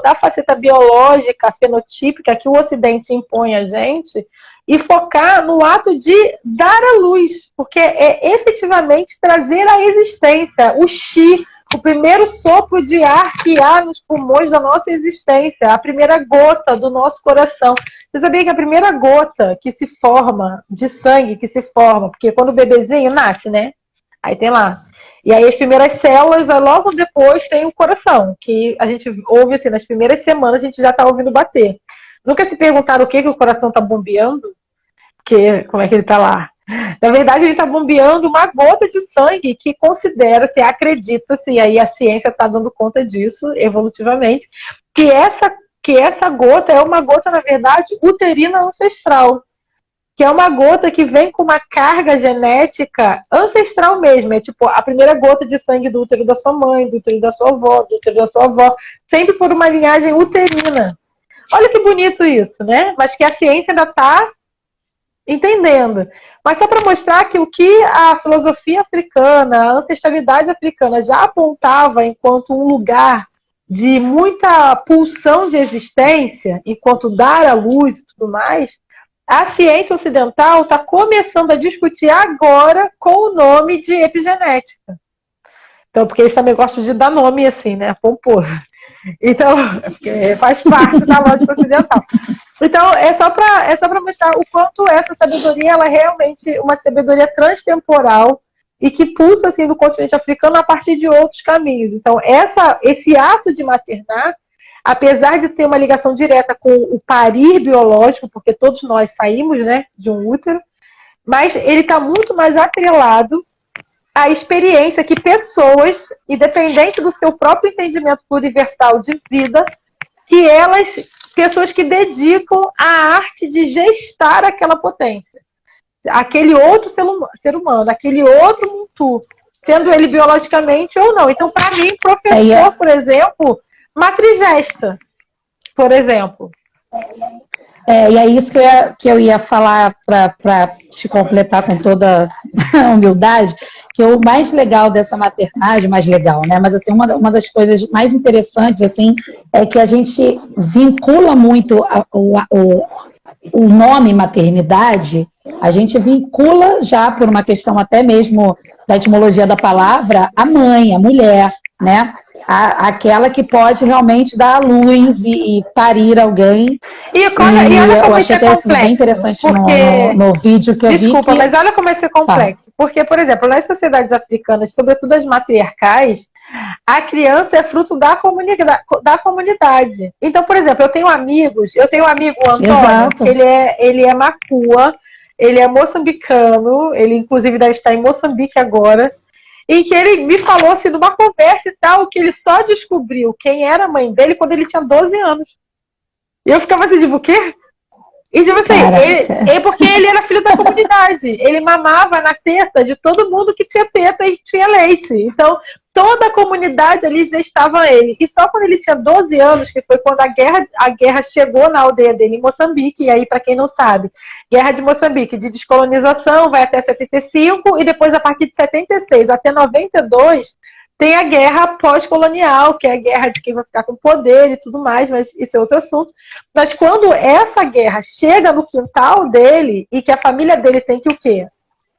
[SPEAKER 2] da faceta biológica, fenotípica que o Ocidente impõe a gente e focar no ato de dar à luz, porque é efetivamente trazer à existência o chi, o primeiro sopro de ar que há nos pulmões da nossa existência, a primeira gota do nosso coração. Você sabia que a primeira gota que se forma, de sangue que se forma, porque quando o bebezinho nasce, né? Aí tem lá. E aí as primeiras células, logo depois tem o coração, que a gente ouve assim, nas primeiras semanas a gente já está ouvindo bater. Nunca se perguntaram o que o coração está bombeando? Como é que ele está lá? Na verdade, ele está bombeando uma gota de sangue que considera-se, acredita-se, e aí a ciência está dando conta disso, evolutivamente, que essa gota é uma gota, na verdade, uterina ancestral, que é uma gota que vem com uma carga genética ancestral mesmo, é tipo a primeira gota de sangue do útero da sua mãe, do útero da sua avó, do útero da sua avó, sempre por uma linhagem uterina. Olha que bonito isso, né? Mas que a ciência ainda está entendendo. Mas só para mostrar que o que a filosofia africana, a ancestralidade africana já apontava enquanto um lugar de muita pulsão de existência, enquanto dar à luz e tudo mais, a ciência ocidental está começando a discutir agora com o nome de epigenética. Então, porque eles também gostam de dar nome assim, né? Pomposo. Então, porque faz parte da lógica ocidental. Então, é só para mostrar o quanto essa sabedoria ela é realmente uma sabedoria transtemporal e que pulsa assim, do continente africano a partir de outros caminhos. Então, esse ato de maternar, apesar de ter uma ligação direta com o parir biológico, porque todos nós saímos, né, de um útero, mas ele está muito mais atrelado à experiência que pessoas, independente do seu próprio entendimento pluriversal de vida, pessoas que dedicam a arte de gestar aquela potência. Aquele outro ser humano, aquele outro Muntu, sendo ele biologicamente ou não. Então, para mim, professor, por exemplo, matrigesta, por exemplo.
[SPEAKER 3] E é isso que eu ia falar para te completar com toda a humildade, que o mais legal dessa maternagem, mais legal, né? Mas assim, uma das coisas mais interessantes assim, é que a gente vincula muito o nome maternidade, a gente vincula já por uma questão até mesmo da etimologia da palavra, a mãe, a mulher, né? Aquela que pode realmente dar à luz e parir alguém.
[SPEAKER 2] E olha como
[SPEAKER 3] eu achei
[SPEAKER 2] isso é
[SPEAKER 3] isso bem interessante
[SPEAKER 2] porque...
[SPEAKER 3] no vídeo que eu vi.
[SPEAKER 2] Desculpa, mas olha como isso é complexo. Porque, por exemplo, nas sociedades africanas, sobretudo as matriarcais, a criança é fruto da comunidade. Então, por exemplo, eu tenho um amigo, Antônio,
[SPEAKER 3] Exato.
[SPEAKER 2] que ele é macua, ele é moçambicano, ele inclusive deve estar em Moçambique agora, em que ele me falou assim, numa conversa e tal, que ele só descobriu quem era a mãe dele quando ele tinha 12 anos. E eu ficava assim, tipo, o quê? E tipo assim, porque ele era filho da comunidade. Ele mamava na teta de todo mundo que tinha teta e tinha leite. Então, toda a comunidade ali gestava ele. E só quando ele tinha 12 anos, que foi quando a guerra chegou na aldeia dele em Moçambique, e aí, para quem não sabe, Guerra de Moçambique, de descolonização, vai até 75, e depois, a partir de 76 até 92, tem a guerra pós-colonial, que é a guerra de quem vai ficar com poder e tudo mais, mas isso é outro assunto. Mas quando essa guerra chega no quintal dele, e que a família dele tem que o quê?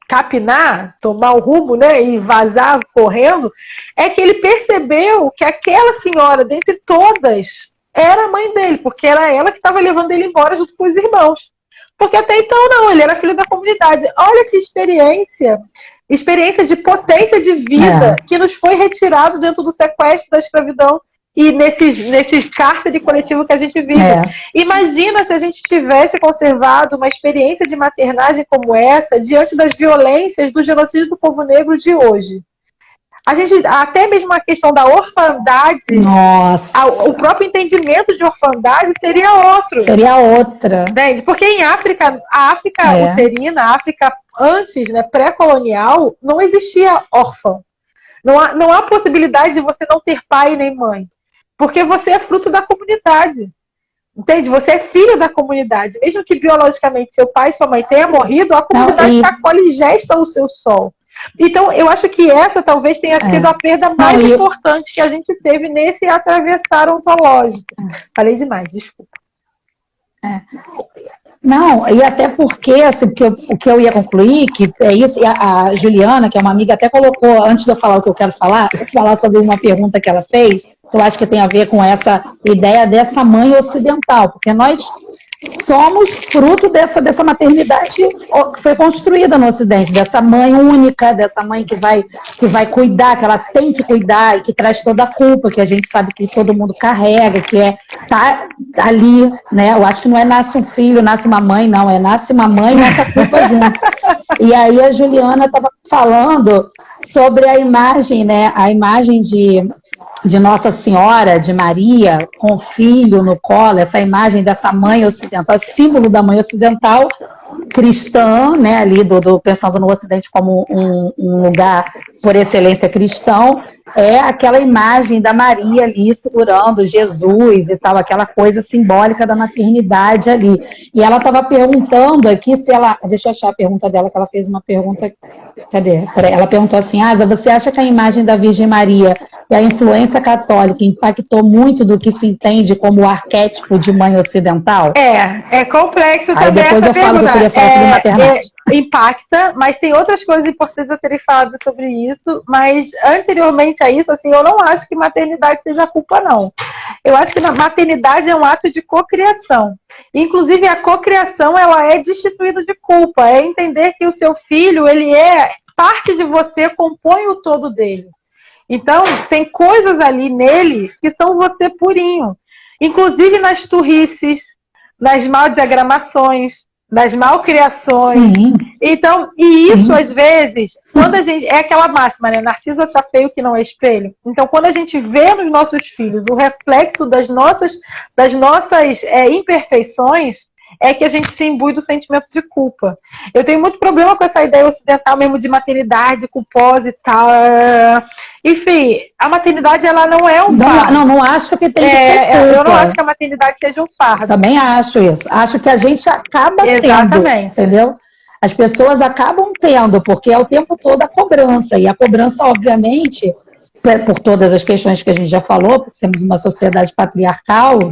[SPEAKER 2] Capinar, tomar o rumo, né, e vazar correndo, é que ele percebeu que aquela senhora, dentre todas, era a mãe dele, porque era ela que estava levando ele embora junto com os irmãos. Porque até então não, ele era filho da comunidade. Olha que experiência de potência de vida que nos foi retirado dentro do sequestro da escravidão e nesse cárcere coletivo que a gente vive. Imagina se a gente tivesse conservado uma experiência de maternagem como essa diante das violências do genocídio do povo negro de hoje. Até mesmo a questão da orfandade, o próprio entendimento de orfandade seria outro.
[SPEAKER 3] Seria outra.
[SPEAKER 2] Entende? Porque em África, a África uterina, a África antes, né, pré-colonial, não existia órfão. Não há possibilidade de você não ter pai nem mãe. Porque você é fruto da comunidade. Entende? Você é filho da comunidade. Mesmo que biologicamente seu pai e sua mãe tenham morrido, a comunidade te acolhe e gesta o seu sol. Então, eu acho que essa talvez tenha sido a perda mais importante que a gente teve nesse atravessar ontológico. Falei demais, desculpa.
[SPEAKER 3] Não, e até porque, assim, o que eu ia concluir, que é isso, e a Juliana, que é uma amiga, até colocou, antes de eu falar o que eu quero falar sobre uma pergunta que ela fez, que eu acho que tem a ver com essa ideia dessa mãe ocidental, porque nós somos fruto dessa maternidade que foi construída no Ocidente, dessa mãe única, dessa mãe que vai cuidar, que ela tem que cuidar e que traz toda a culpa, que a gente sabe que todo mundo carrega, que tá ali, né? Eu acho que não é nasce um filho, nasce uma mãe, não, nasce uma mãe e nasce a culpa junto. E aí a Juliana estava falando sobre a imagem, né? A imagem de Nossa Senhora, de Maria, com o filho no colo, essa imagem dessa mãe ocidental, símbolo da mãe ocidental, cristã, né, ali pensando no Ocidente como um lugar por excelência cristão, é aquela imagem da Maria ali segurando Jesus e tal, aquela coisa simbólica da maternidade ali. E ela estava perguntando aqui se ela... Deixa eu achar a pergunta dela, que ela fez uma pergunta... Cadê? Ela perguntou assim, Asa, você acha que a imagem da Virgem Maria e a influência católica impactou muito do que se entende como o arquétipo de mãe ocidental?
[SPEAKER 2] É complexo também.
[SPEAKER 3] Aí depois eu falo que eu queria falar sobre maternidade.
[SPEAKER 2] Impacta, mas tem outras coisas importantes a serem faladas sobre isso, mas anteriormente a isso, assim, eu não acho que maternidade seja culpa, não. Eu acho que a maternidade é um ato de cocriação. Inclusive, a cocriação, ela é destituída de culpa, é entender que o seu filho, ele é parte de você, compõe o todo dele. Então, tem coisas ali nele que são você purinho. Inclusive nas turrices, nas maldiagramações, das malcriações.
[SPEAKER 3] Sim.
[SPEAKER 2] Então, e isso, às vezes, quando a gente... É aquela máxima, né? Narciso acha feio que não é espelho. Então, quando a gente vê nos nossos filhos o reflexo das nossas imperfeições, é que a gente se imbui do sentimento de culpa. Eu tenho muito problema com essa ideia ocidental mesmo de maternidade culposa e tal. Enfim, a maternidade, ela não é um fardo.
[SPEAKER 3] Não acho que tem que ser culpa.
[SPEAKER 2] Eu não acho que a maternidade seja um fardo.
[SPEAKER 3] Também acho isso. Acho que a gente acaba tendo, entendeu? As pessoas acabam tendo, porque é o tempo todo a cobrança. E a cobrança, obviamente, por todas as questões que a gente já falou, porque somos uma sociedade patriarcal,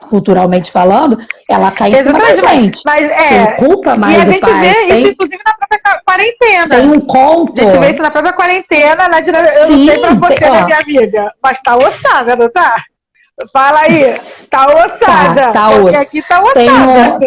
[SPEAKER 3] culturalmente falando, ela cai em cima da gente.
[SPEAKER 2] Mas
[SPEAKER 3] Você culpa mais o pai.
[SPEAKER 2] E a gente vê isso, inclusive, na própria quarentena.
[SPEAKER 3] Tem um conto.
[SPEAKER 2] A gente vê isso na própria quarentena, né? Eu não sei pra você, né, minha amiga, mas tá ossada, não tá? Fala aí, tá ossada.
[SPEAKER 3] Tá
[SPEAKER 2] porque aqui tá ossada.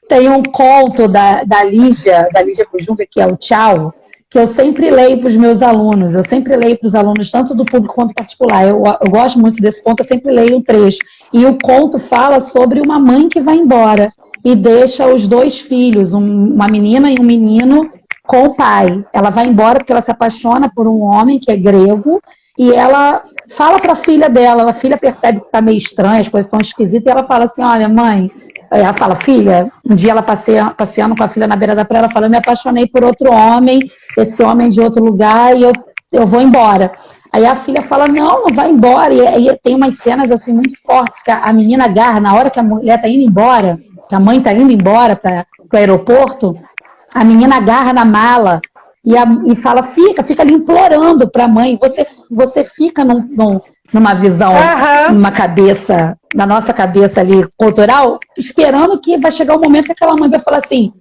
[SPEAKER 3] Tem um conto da Lígia Kujunga, que é o Tchau, que eu sempre leio para os meus alunos. Eu sempre leio para os alunos, tanto do público quanto particular. Eu gosto muito desse conto, eu sempre leio um trecho. E o conto fala sobre uma mãe que vai embora e deixa os dois filhos, uma menina e um menino, com o pai. Ela vai embora porque ela se apaixona por um homem que é grego e ela fala para a filha dela, a filha percebe que está meio estranha, as coisas estão esquisitas, e ela fala assim, olha, mãe... Ela fala, filha, um dia ela passeando com a filha na beira da praia, ela fala, eu me apaixonei por outro homem, esse homem de outro lugar, e eu vou embora. Aí a filha fala, não vai embora. E aí tem umas cenas assim muito fortes, que a menina agarra, na hora que a mulher está indo embora, que a mãe está indo embora para o aeroporto, a menina agarra na mala e fala, fica ali implorando para a mãe. Você fica numa visão, numa cabeça, na nossa cabeça ali cultural, esperando que vai chegar o momento que aquela mãe vai falar assim,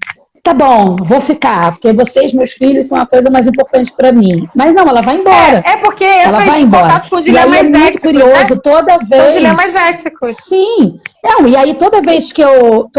[SPEAKER 3] tá bom, vou ficar, porque vocês, meus filhos, são a coisa mais importante para mim. Mas não, ela vai embora.
[SPEAKER 2] Porque
[SPEAKER 3] ela vai embora. E aí é muito curioso, né? Toda vez...
[SPEAKER 2] São dilemas éticos.
[SPEAKER 3] Sim. Não, e aí toda vez que eu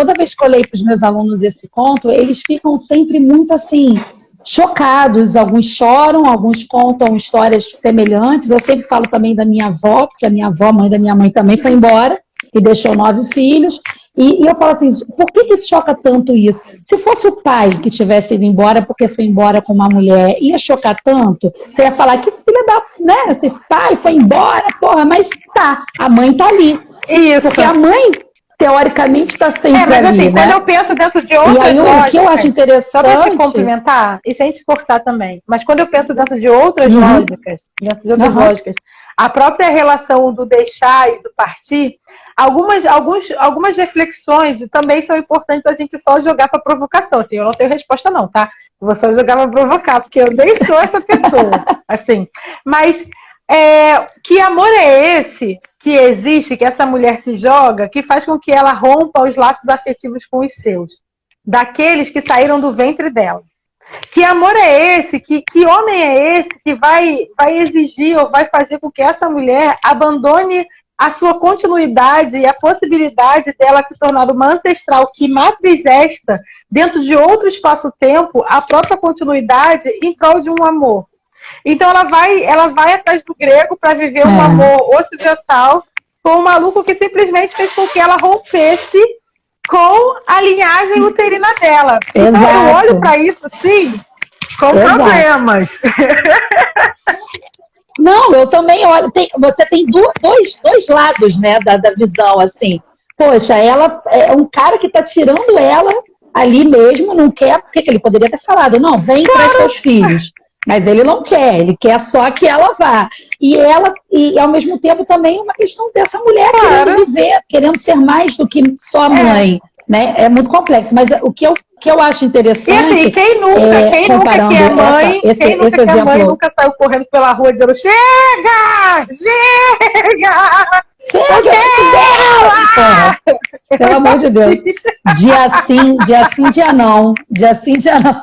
[SPEAKER 3] leio para os meus alunos esse conto, eles ficam sempre muito assim... chocados, alguns choram, alguns contam histórias semelhantes. Eu sempre falo também da minha avó, porque a minha avó, mãe da minha mãe, também foi embora e deixou 9 filhos. E eu falo assim, por que choca tanto isso? Se fosse o pai que tivesse ido embora porque foi embora com uma mulher, ia chocar tanto? Você ia falar, que filha da... né? Esse pai foi embora, porra, mas tá, a mãe tá ali.
[SPEAKER 2] Isso.
[SPEAKER 3] Porque a mãe... teoricamente está sempre
[SPEAKER 2] mas
[SPEAKER 3] ali,
[SPEAKER 2] assim,
[SPEAKER 3] né?
[SPEAKER 2] Quando eu penso dentro de outras
[SPEAKER 3] lógicas... o que eu acho interessante...
[SPEAKER 2] Só para te complementar, e sem te cortar também, mas quando eu penso dentro de outras lógicas, a própria relação do deixar e do partir, algumas reflexões também são importantes a gente só jogar para provocação. Assim, eu não tenho resposta não, tá? Eu vou só jogar para provocar, porque eu nem sou essa pessoa. assim. Mas que amor é esse que existe, que essa mulher se joga, que faz com que ela rompa os laços afetivos com os seus? Daqueles que saíram do ventre dela. Que amor é esse? Que homem é esse que vai exigir ou vai fazer com que essa mulher abandone a sua continuidade e a possibilidade dela se tornar uma ancestral que matrigesta dentro de outro espaço-tempo a própria continuidade em prol de um amor? Então ela vai atrás do grego para viver um amor ocidental com um maluco que simplesmente fez com que ela rompesse com a linhagem uterina dela.
[SPEAKER 3] Exato.
[SPEAKER 2] Então eu olho para isso assim, com problemas.
[SPEAKER 3] Não, eu também olho. Você tem dois lados, né, da visão, assim. Poxa, ela é um cara que tá tirando ela ali mesmo, não quer, porque ele poderia ter falado, não, vem para seus filhos. Mas ele não quer, ele quer só que ela vá. E ao mesmo tempo também uma questão dessa mulher querendo viver, querendo ser mais do que só mãe. Né? É muito complexo, mas o que eu acho interessante.
[SPEAKER 2] E assim, quem nunca que é mãe, quem nunca que é mãe nunca saiu correndo pela rua dizendo: chega! Chega!
[SPEAKER 3] Chega! Pelo amor de Deus. Dia sim, dia não. Dia sim, dia não.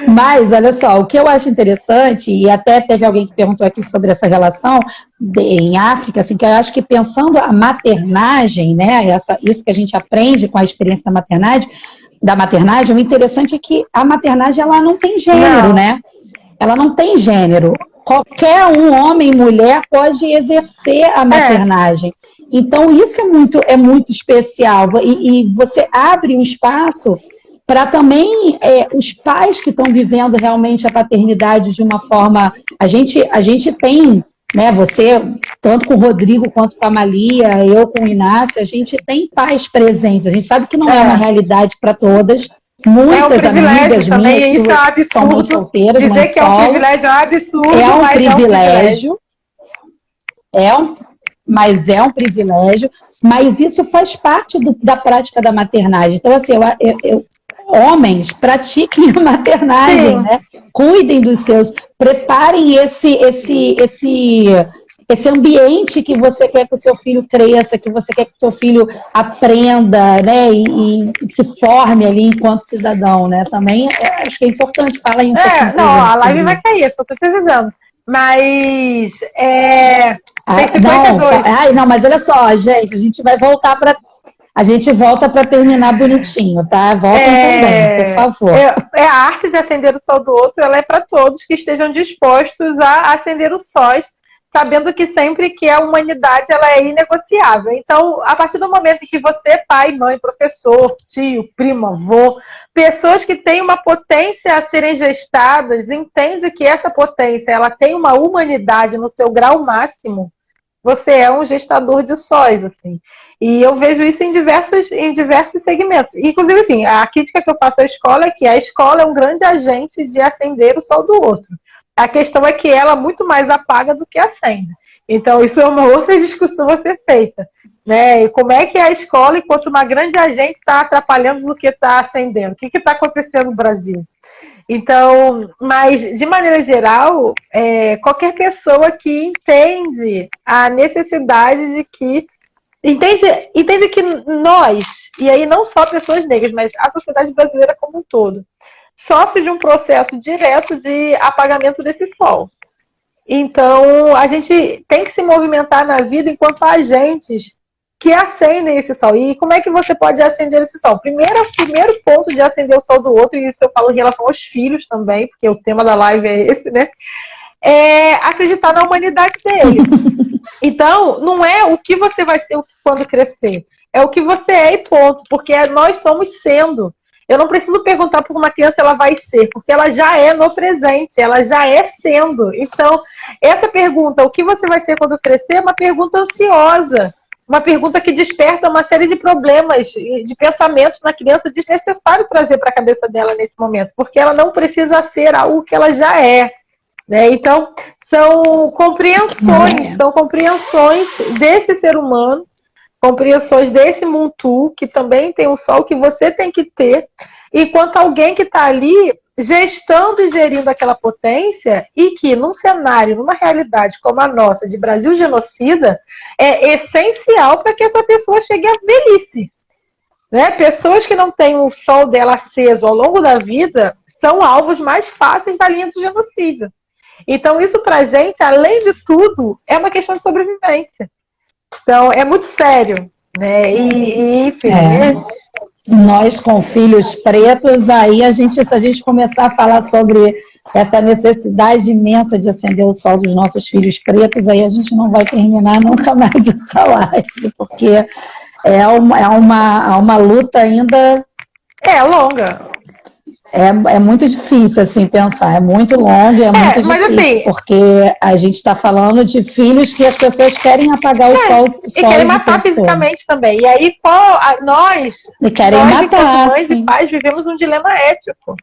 [SPEAKER 3] Mas, olha só, o que eu acho interessante, e até teve alguém que perguntou aqui sobre essa relação em África, assim, que eu acho que pensando a maternagem, né, isso que a gente aprende com a experiência da maternagem, o interessante é que a maternagem, ela não tem gênero, né? Ela não tem gênero. Qualquer homem e mulher, pode exercer a maternagem. Então, isso é muito especial. E você abre um espaço para também os pais que estão vivendo realmente a paternidade de uma forma... A gente tem, né, você, tanto com o Rodrigo quanto com a Malia, eu com o Inácio, a gente tem pais presentes. A gente sabe que não é uma realidade para todas. Muitas amigas
[SPEAKER 2] também,
[SPEAKER 3] minhas
[SPEAKER 2] isso é um absurdo.
[SPEAKER 3] São mães solteiras,
[SPEAKER 2] dizer
[SPEAKER 3] mães
[SPEAKER 2] que é um privilégio é um absurdo,
[SPEAKER 3] é um
[SPEAKER 2] mas
[SPEAKER 3] privilégio. Mas é um privilégio. Mas isso faz parte da prática da maternagem. Então, assim, homens, pratiquem a maternagem, né? Cuidem dos seus, preparem esse ambiente que você quer que o seu filho cresça, que você quer que o seu filho aprenda, né? E se forme ali enquanto cidadão, né? Também acho que é importante falar aí um pouquinho.
[SPEAKER 2] Não, a live vai cair, só tô te avisando. Mas tem 52.
[SPEAKER 3] Não, mas olha só, gente, a gente volta para terminar bonitinho, tá? Voltem também, por favor.
[SPEAKER 2] A arte de acender o sol do outro, ela é para todos que estejam dispostos a acender os sóis, sabendo que sempre que a humanidade ela é inegociável. Então, a partir do momento em que você, pai, mãe, professor, tio, primo, avô, pessoas que têm uma potência a serem gestadas, entende que essa potência ela tem uma humanidade no seu grau máximo, você é um gestador de sóis, assim. E eu vejo isso em diversos segmentos. Inclusive, assim, a crítica que eu faço à escola é que a escola é um grande agente de acender o sol do outro. A questão é que ela muito mais apaga do que acende. Então, isso é uma outra discussão a ser feita. Né? E como é que a escola, enquanto uma grande agente, está atrapalhando do que está acendendo? O que está acontecendo no Brasil? Então, mas, de maneira geral, qualquer pessoa que entende a necessidade de que... Entende que nós, e aí não só pessoas negras, mas a sociedade brasileira como um todo, sofre de um processo direto de apagamento desse sol. Então, a gente tem que se movimentar na vida enquanto agentes que acendem esse sol. E como é que você pode acender esse sol? Primeiro ponto de acender o sol do outro, e isso eu falo em relação aos filhos também, porque o tema da live é esse, né? É acreditar na humanidade dele. Então, não é o que você vai ser quando crescer, é o que você é e ponto, porque nós somos sendo. Eu não preciso perguntar para uma criança se ela vai ser, porque ela já é no presente, ela já é sendo. Então, essa pergunta, o que você vai ser quando crescer, é uma pergunta ansiosa, uma pergunta que desperta uma série de problemas, de pensamentos na criança desnecessário trazer para a cabeça dela nesse momento, porque ela não precisa ser algo que ela já é. Né? Então, são compreensões desse ser humano, compreensões desse Muntu, que também tem o sol, que você tem que ter, enquanto alguém que está ali gestando e gerindo aquela potência, e que num cenário, numa realidade como a nossa, de Brasil genocida, é essencial para que essa pessoa chegue à velhice. Né? Pessoas que não têm o sol dela aceso ao longo da vida são alvos mais fáceis da linha do genocídio. Então, isso para a gente, além de tudo, é uma questão de sobrevivência. Então, é muito sério, né? Enfim.
[SPEAKER 3] Nós, com filhos pretos, aí se a gente começar a falar sobre essa necessidade imensa de acender o sol dos nossos filhos pretos, aí a gente não vai terminar nunca mais essa live, porque é uma luta ainda...
[SPEAKER 2] longa.
[SPEAKER 3] É muito difícil, assim, pensar. É muito longo, é muito difícil,
[SPEAKER 2] mas, assim,
[SPEAKER 3] porque a gente está falando de filhos que as pessoas querem apagar o sol.
[SPEAKER 2] E querem matar fisicamente também. E aí, nós,
[SPEAKER 3] querem matar,
[SPEAKER 2] mães e pais, vivemos um dilema ético.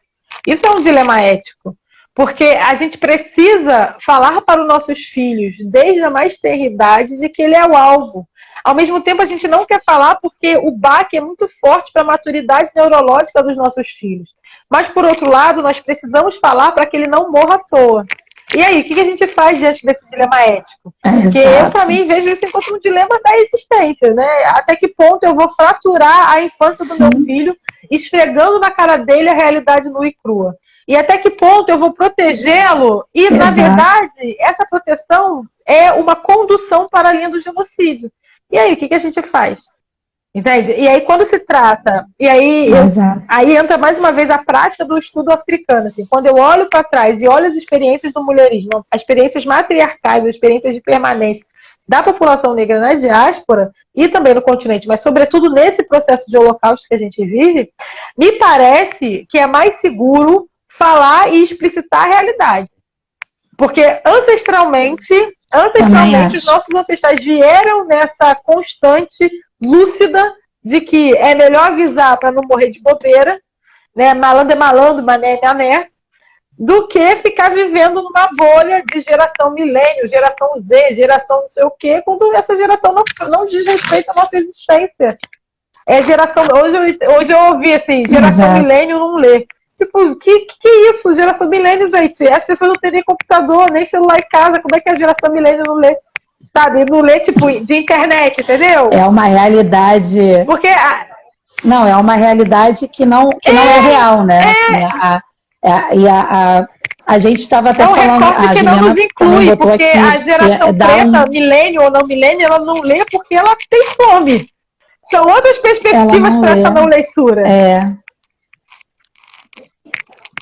[SPEAKER 2] Isso é um dilema ético. Porque a gente precisa falar para os nossos filhos, desde a mais tenra idade, de que ele é o alvo. Ao mesmo tempo, a gente não quer falar porque o baque é muito forte para a maturidade neurológica dos nossos filhos. Mas, por outro lado, nós precisamos falar para que ele não morra à toa. E aí, o que a gente faz diante desse dilema ético? Porque eu, para mim, vejo isso enquanto um dilema da existência, né? Até que ponto eu vou fraturar a infância do meu filho, esfregando na cara dele a realidade nua e crua? E até que ponto eu vou protegê-lo? E, na verdade, essa proteção é uma condução para a linha do genocídio. E aí, o que a gente faz? Entende? E aí, quando se trata... E aí, aí entra mais uma vez a prática do estudo africano. Assim, quando eu olho para trás e olho as experiências do mulherismo, as experiências matriarcais, as experiências de permanência da população negra na diáspora e também no continente, mas sobretudo nesse processo de holocausto que a gente vive, me parece que é mais seguro falar e explicitar a realidade. Porque ancestralmente os nossos ancestrais vieram nessa constante lúcida de que é melhor avisar para não morrer de bobeira, né? Malandro é malandro, mané é mané, do que ficar vivendo numa bolha de geração milênio, geração Z, geração não sei o quê, quando essa geração não diz respeito à nossa existência. É geração... Hoje eu ouvi assim, geração milênio não lê. Tipo, que isso? Geração milênio, gente. As pessoas não têm nem computador, nem celular em casa. Como é que a geração milênio não lê? Sabe? Não lê, tipo, de internet, entendeu?
[SPEAKER 3] É uma realidade...
[SPEAKER 2] Porque...
[SPEAKER 3] Não, é uma realidade que não é real, né? Assim, a gente estava até falando...
[SPEAKER 2] A que não nos inclui, porque a geração preta, milênio ou não milênio, ela não lê porque ela tem fome. São outras perspectivas para essa não leitura.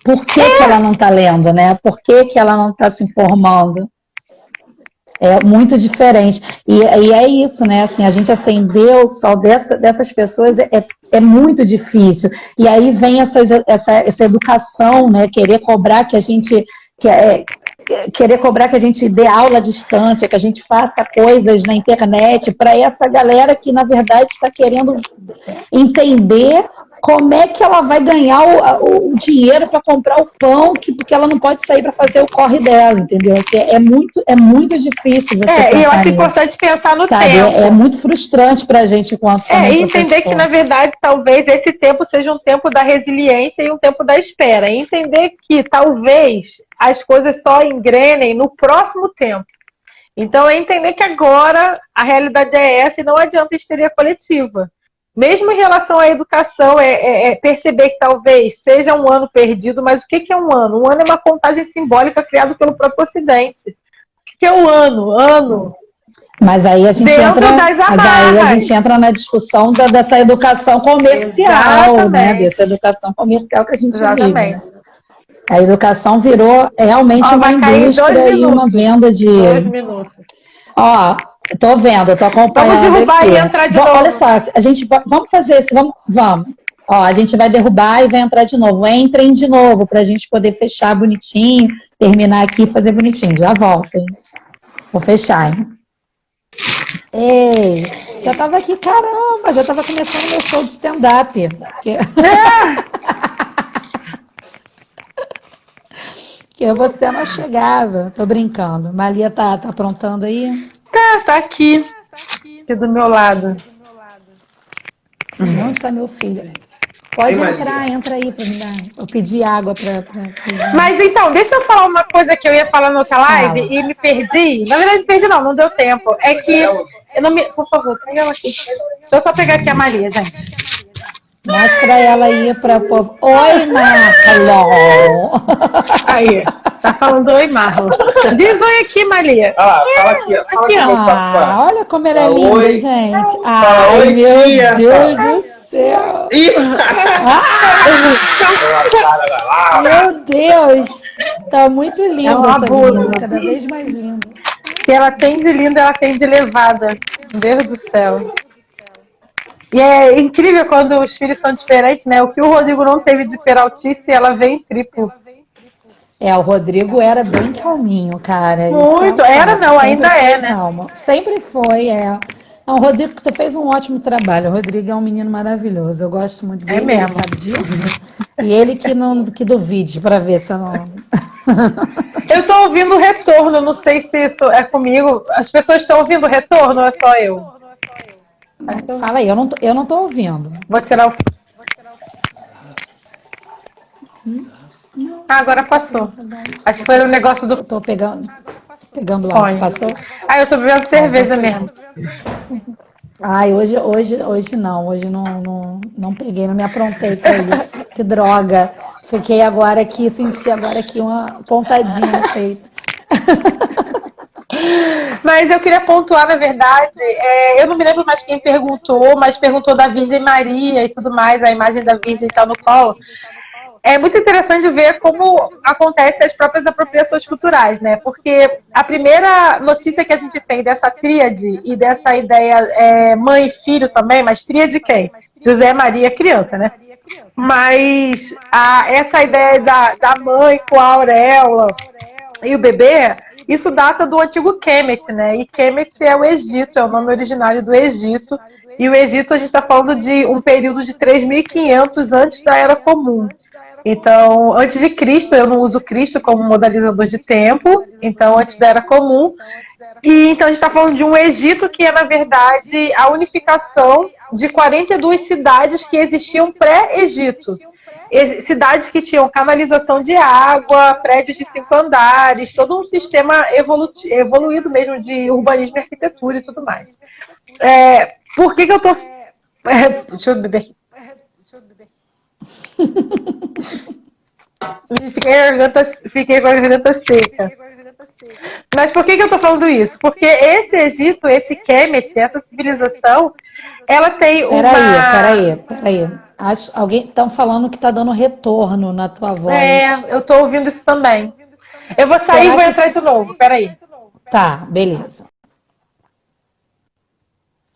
[SPEAKER 3] Por que ela não está lendo, né? Por que ela não está se informando? É muito diferente. E é isso, né? Assim, a gente acender o sol dessas pessoas é muito difícil. E aí vem essa educação, né? Querer cobrar que a gente dê aula à distância, que a gente faça coisas na internet para essa galera que, na verdade, está querendo entender como é que ela vai ganhar o dinheiro para comprar o pão, porque ela não pode sair para fazer o corre dela, entendeu? Assim, é muito difícil você pensar
[SPEAKER 2] e eu acho
[SPEAKER 3] nisso,
[SPEAKER 2] importante pensar no
[SPEAKER 3] sabe?
[SPEAKER 2] tempo.
[SPEAKER 3] É muito frustrante para a gente enquanto
[SPEAKER 2] e entender que, na verdade, talvez esse tempo seja um tempo da resiliência e um tempo da espera. E entender que, talvez, as coisas só engrenem no próximo tempo. Então, é entender que agora a realidade é essa e não adianta histeria coletiva. Mesmo em relação à educação, é perceber que talvez seja um ano perdido, mas o que é um ano? Um ano é uma contagem simbólica criada pelo próprio Ocidente. O que é o ano?
[SPEAKER 3] Mas aí a gente entra na discussão dessa educação comercial, né? Dessa educação comercial que a gente vive. Né? A educação virou realmente uma indústria e uma venda de...
[SPEAKER 2] 2 minutos.
[SPEAKER 3] Tô vendo, tô acompanhando.
[SPEAKER 2] Vamos derrubar
[SPEAKER 3] aqui.
[SPEAKER 2] E entrar de novo.
[SPEAKER 3] Olha só, vamos fazer isso, vamos. A gente vai derrubar e vai entrar de novo. Entrem de novo, pra gente poder fechar bonitinho, terminar aqui e fazer bonitinho. Já volto, hein? Vou fechar, hein? Ei, já tava aqui, caramba, já tava começando meu show de stand-up. Que você não chegava. Tô brincando. Malia tá aprontando aí?
[SPEAKER 2] Tá aqui. Aqui do meu lado.
[SPEAKER 3] Onde está meu filho? Pode entrar, entra aí para mim. Eu pedi água para.
[SPEAKER 2] Mas então, deixa eu falar uma coisa que eu ia falar na outra live e me perdi. Na verdade, me perdi não deu tempo. É que eu não me. Por favor, pega ela aqui. Deixa eu só pegar aqui a Maria, gente.
[SPEAKER 3] Mostra ela aí para povo. Oi, Marlon.
[SPEAKER 2] Aí, tá falando oi, Marlon. Diz oi aqui, Maria.
[SPEAKER 4] Fala aqui.
[SPEAKER 3] Olha como ela é linda, oi, gente. Ai, oi, meu tia. Deus do céu. Meu Deus. Tá muito linda essa menina, cada vez mais linda.
[SPEAKER 2] Que ela tem de linda, ela tem de levada. Meu Deus do céu. E é incrível quando os filhos são diferentes, né? O que o Rodrigo não teve de peraltice, ela vem em triplo.
[SPEAKER 3] O Rodrigo era bem calminho, cara.
[SPEAKER 2] Muito, ainda é, né?
[SPEAKER 3] Calma. Sempre foi, Não, o Rodrigo, tu fez um ótimo trabalho. O Rodrigo é um menino maravilhoso. Eu gosto muito dele,
[SPEAKER 2] mesmo.
[SPEAKER 3] ele sabe disso. E ele que duvide para ver se eu não.
[SPEAKER 2] Eu tô ouvindo o retorno, não sei se isso é comigo. As pessoas estão ouvindo o retorno ou é só eu?
[SPEAKER 3] Fala aí, eu não tô ouvindo.
[SPEAKER 2] Vou tirar o. Ah, agora passou. Acho que foi o negócio do
[SPEAKER 3] Eu tô pegando lá.
[SPEAKER 2] fone.
[SPEAKER 3] Passou?
[SPEAKER 2] Ah, eu tô bebendo cerveja mesmo.
[SPEAKER 3] Ai, hoje não. Hoje não peguei, não me aprontei para isso. Que droga. Fiquei agora aqui, senti agora aqui uma pontadinha no peito.
[SPEAKER 2] Mas eu queria pontuar, na verdade, eu não me lembro mais quem perguntou, mas perguntou da Virgem Maria e tudo mais, a imagem da Virgem está no colo. É muito interessante ver como acontecem as próprias apropriações culturais, né? Porque a primeira notícia que a gente tem dessa tríade e dessa ideia mãe e filho também, mas tríade quem? José, Maria, criança, né? Mas essa ideia da mãe com a auréola e o bebê, isso data do antigo Kemet, né? E Kemet é o Egito, é o nome originário do Egito. E o Egito, a gente está falando de um período de 3.500 antes da Era Comum. Então, antes de Cristo, eu não uso Cristo como modalizador de tempo, então antes da Era Comum. E então a gente está falando de um Egito que é, na verdade, a unificação de 42 cidades que existiam pré-Egito. Cidades que tinham canalização de água, prédios de 5 andares, todo um sistema evoluído mesmo de urbanismo e arquitetura e tudo mais. Por que eu tô... deixa eu beber aqui. Fiquei com a garganta seca. Mas por que eu tô falando isso? Porque esse Egito, esse Kemet, essa civilização, ela tem uma...
[SPEAKER 3] Peraí. Alguém estão falando que tá dando retorno na tua voz.
[SPEAKER 2] Eu tô ouvindo isso também. Eu vou sair e vou entrar de novo, peraí.
[SPEAKER 3] Tá, beleza.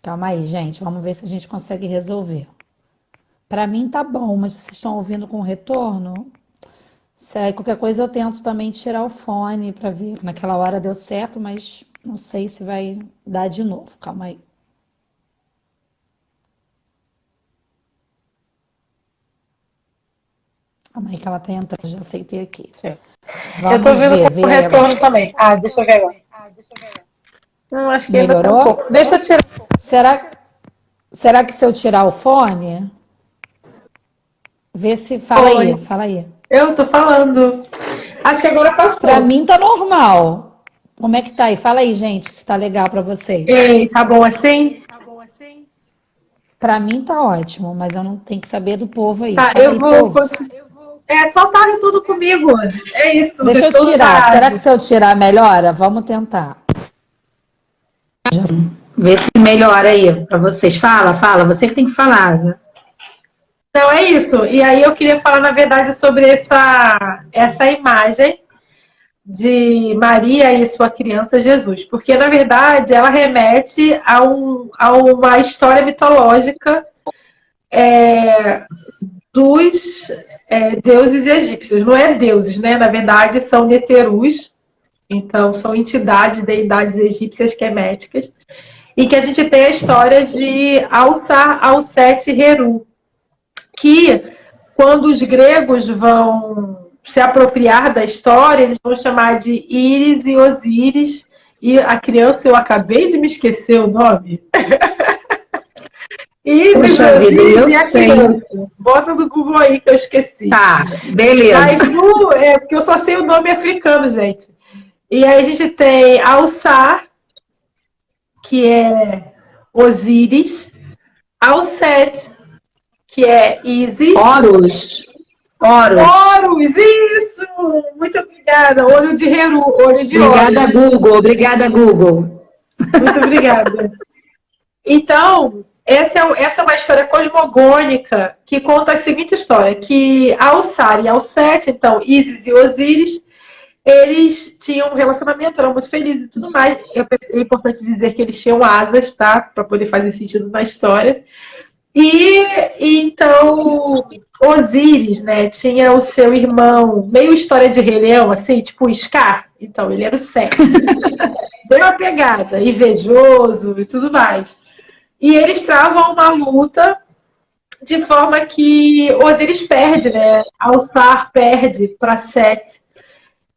[SPEAKER 3] Calma aí, gente. Vamos ver se a gente consegue resolver. Para mim tá bom, mas vocês estão ouvindo com retorno? Qualquer coisa eu tento também tirar o fone para ver. Naquela hora deu certo, mas não sei se vai dar de novo. Calma aí. Calma aí que ela tá entrando, já aceitei aqui.
[SPEAKER 2] Eu tô vendo com retorno também. Deixa eu ver agora. Não, acho que
[SPEAKER 3] melhorou?
[SPEAKER 2] Ainda tá um pouco. Deixa eu tirar.
[SPEAKER 3] Será que se eu tirar o fone... Vê se... Fala aí.
[SPEAKER 2] Eu tô falando. Acho que agora passou.
[SPEAKER 3] Pra mim tá normal. Como é que tá aí? Fala aí, gente, se tá legal pra vocês.
[SPEAKER 2] Ei, tá bom assim?
[SPEAKER 3] Pra mim tá ótimo, mas eu não tenho que saber do povo aí.
[SPEAKER 2] Tá,
[SPEAKER 3] Fala
[SPEAKER 2] eu
[SPEAKER 3] aí,
[SPEAKER 2] vou...
[SPEAKER 3] povo.
[SPEAKER 2] só tá tudo comigo. É isso.
[SPEAKER 3] Deixa eu tirar. Será que se eu tirar melhora? Vamos tentar. Vê se melhora aí pra vocês. Fala. Você que tem que falar, Asa.
[SPEAKER 2] Então é isso. E aí eu queria falar, na verdade, sobre essa imagem de Maria e sua criança Jesus. Porque, na verdade, ela remete a uma história mitológica dos deuses egípcios. Não é deuses, né? Na verdade, são neterus. Então, são entidades, deidades egípcias queméticas. E que a gente tem a história de Alçar, Alset e Heru, que quando os gregos vão se apropriar da história, eles vão chamar de Íris e Osíris, e a criança, eu acabei de me esquecer o nome. Íris, Osíris e a criança. Bota no Google aí que eu esqueci.
[SPEAKER 3] Tá, beleza.
[SPEAKER 2] Mas porque eu só sei o nome africano, gente. E aí a gente tem Alçar, que é Osíris, Alset, que é Isis.
[SPEAKER 3] Horus,
[SPEAKER 2] isso! Muito obrigada. Olho de Heru, olho de Horus.
[SPEAKER 3] Obrigada, Google.
[SPEAKER 2] Muito obrigada. Então, essa é uma história cosmogônica que conta a seguinte história, que Alçar e Alset, então Isis e Osíris, eles tinham um relacionamento, eram muito felizes e tudo mais. É importante dizer que eles tinham asas, tá? Para poder fazer sentido na história. E então Osíris, né, tinha o seu irmão, meio história de Rei Leão, assim, tipo o Scar. Então, ele era o Set. Deu uma pegada, invejoso e tudo mais. e eles travam uma luta de forma que Osíris perde, né? Alçar perde para Sete.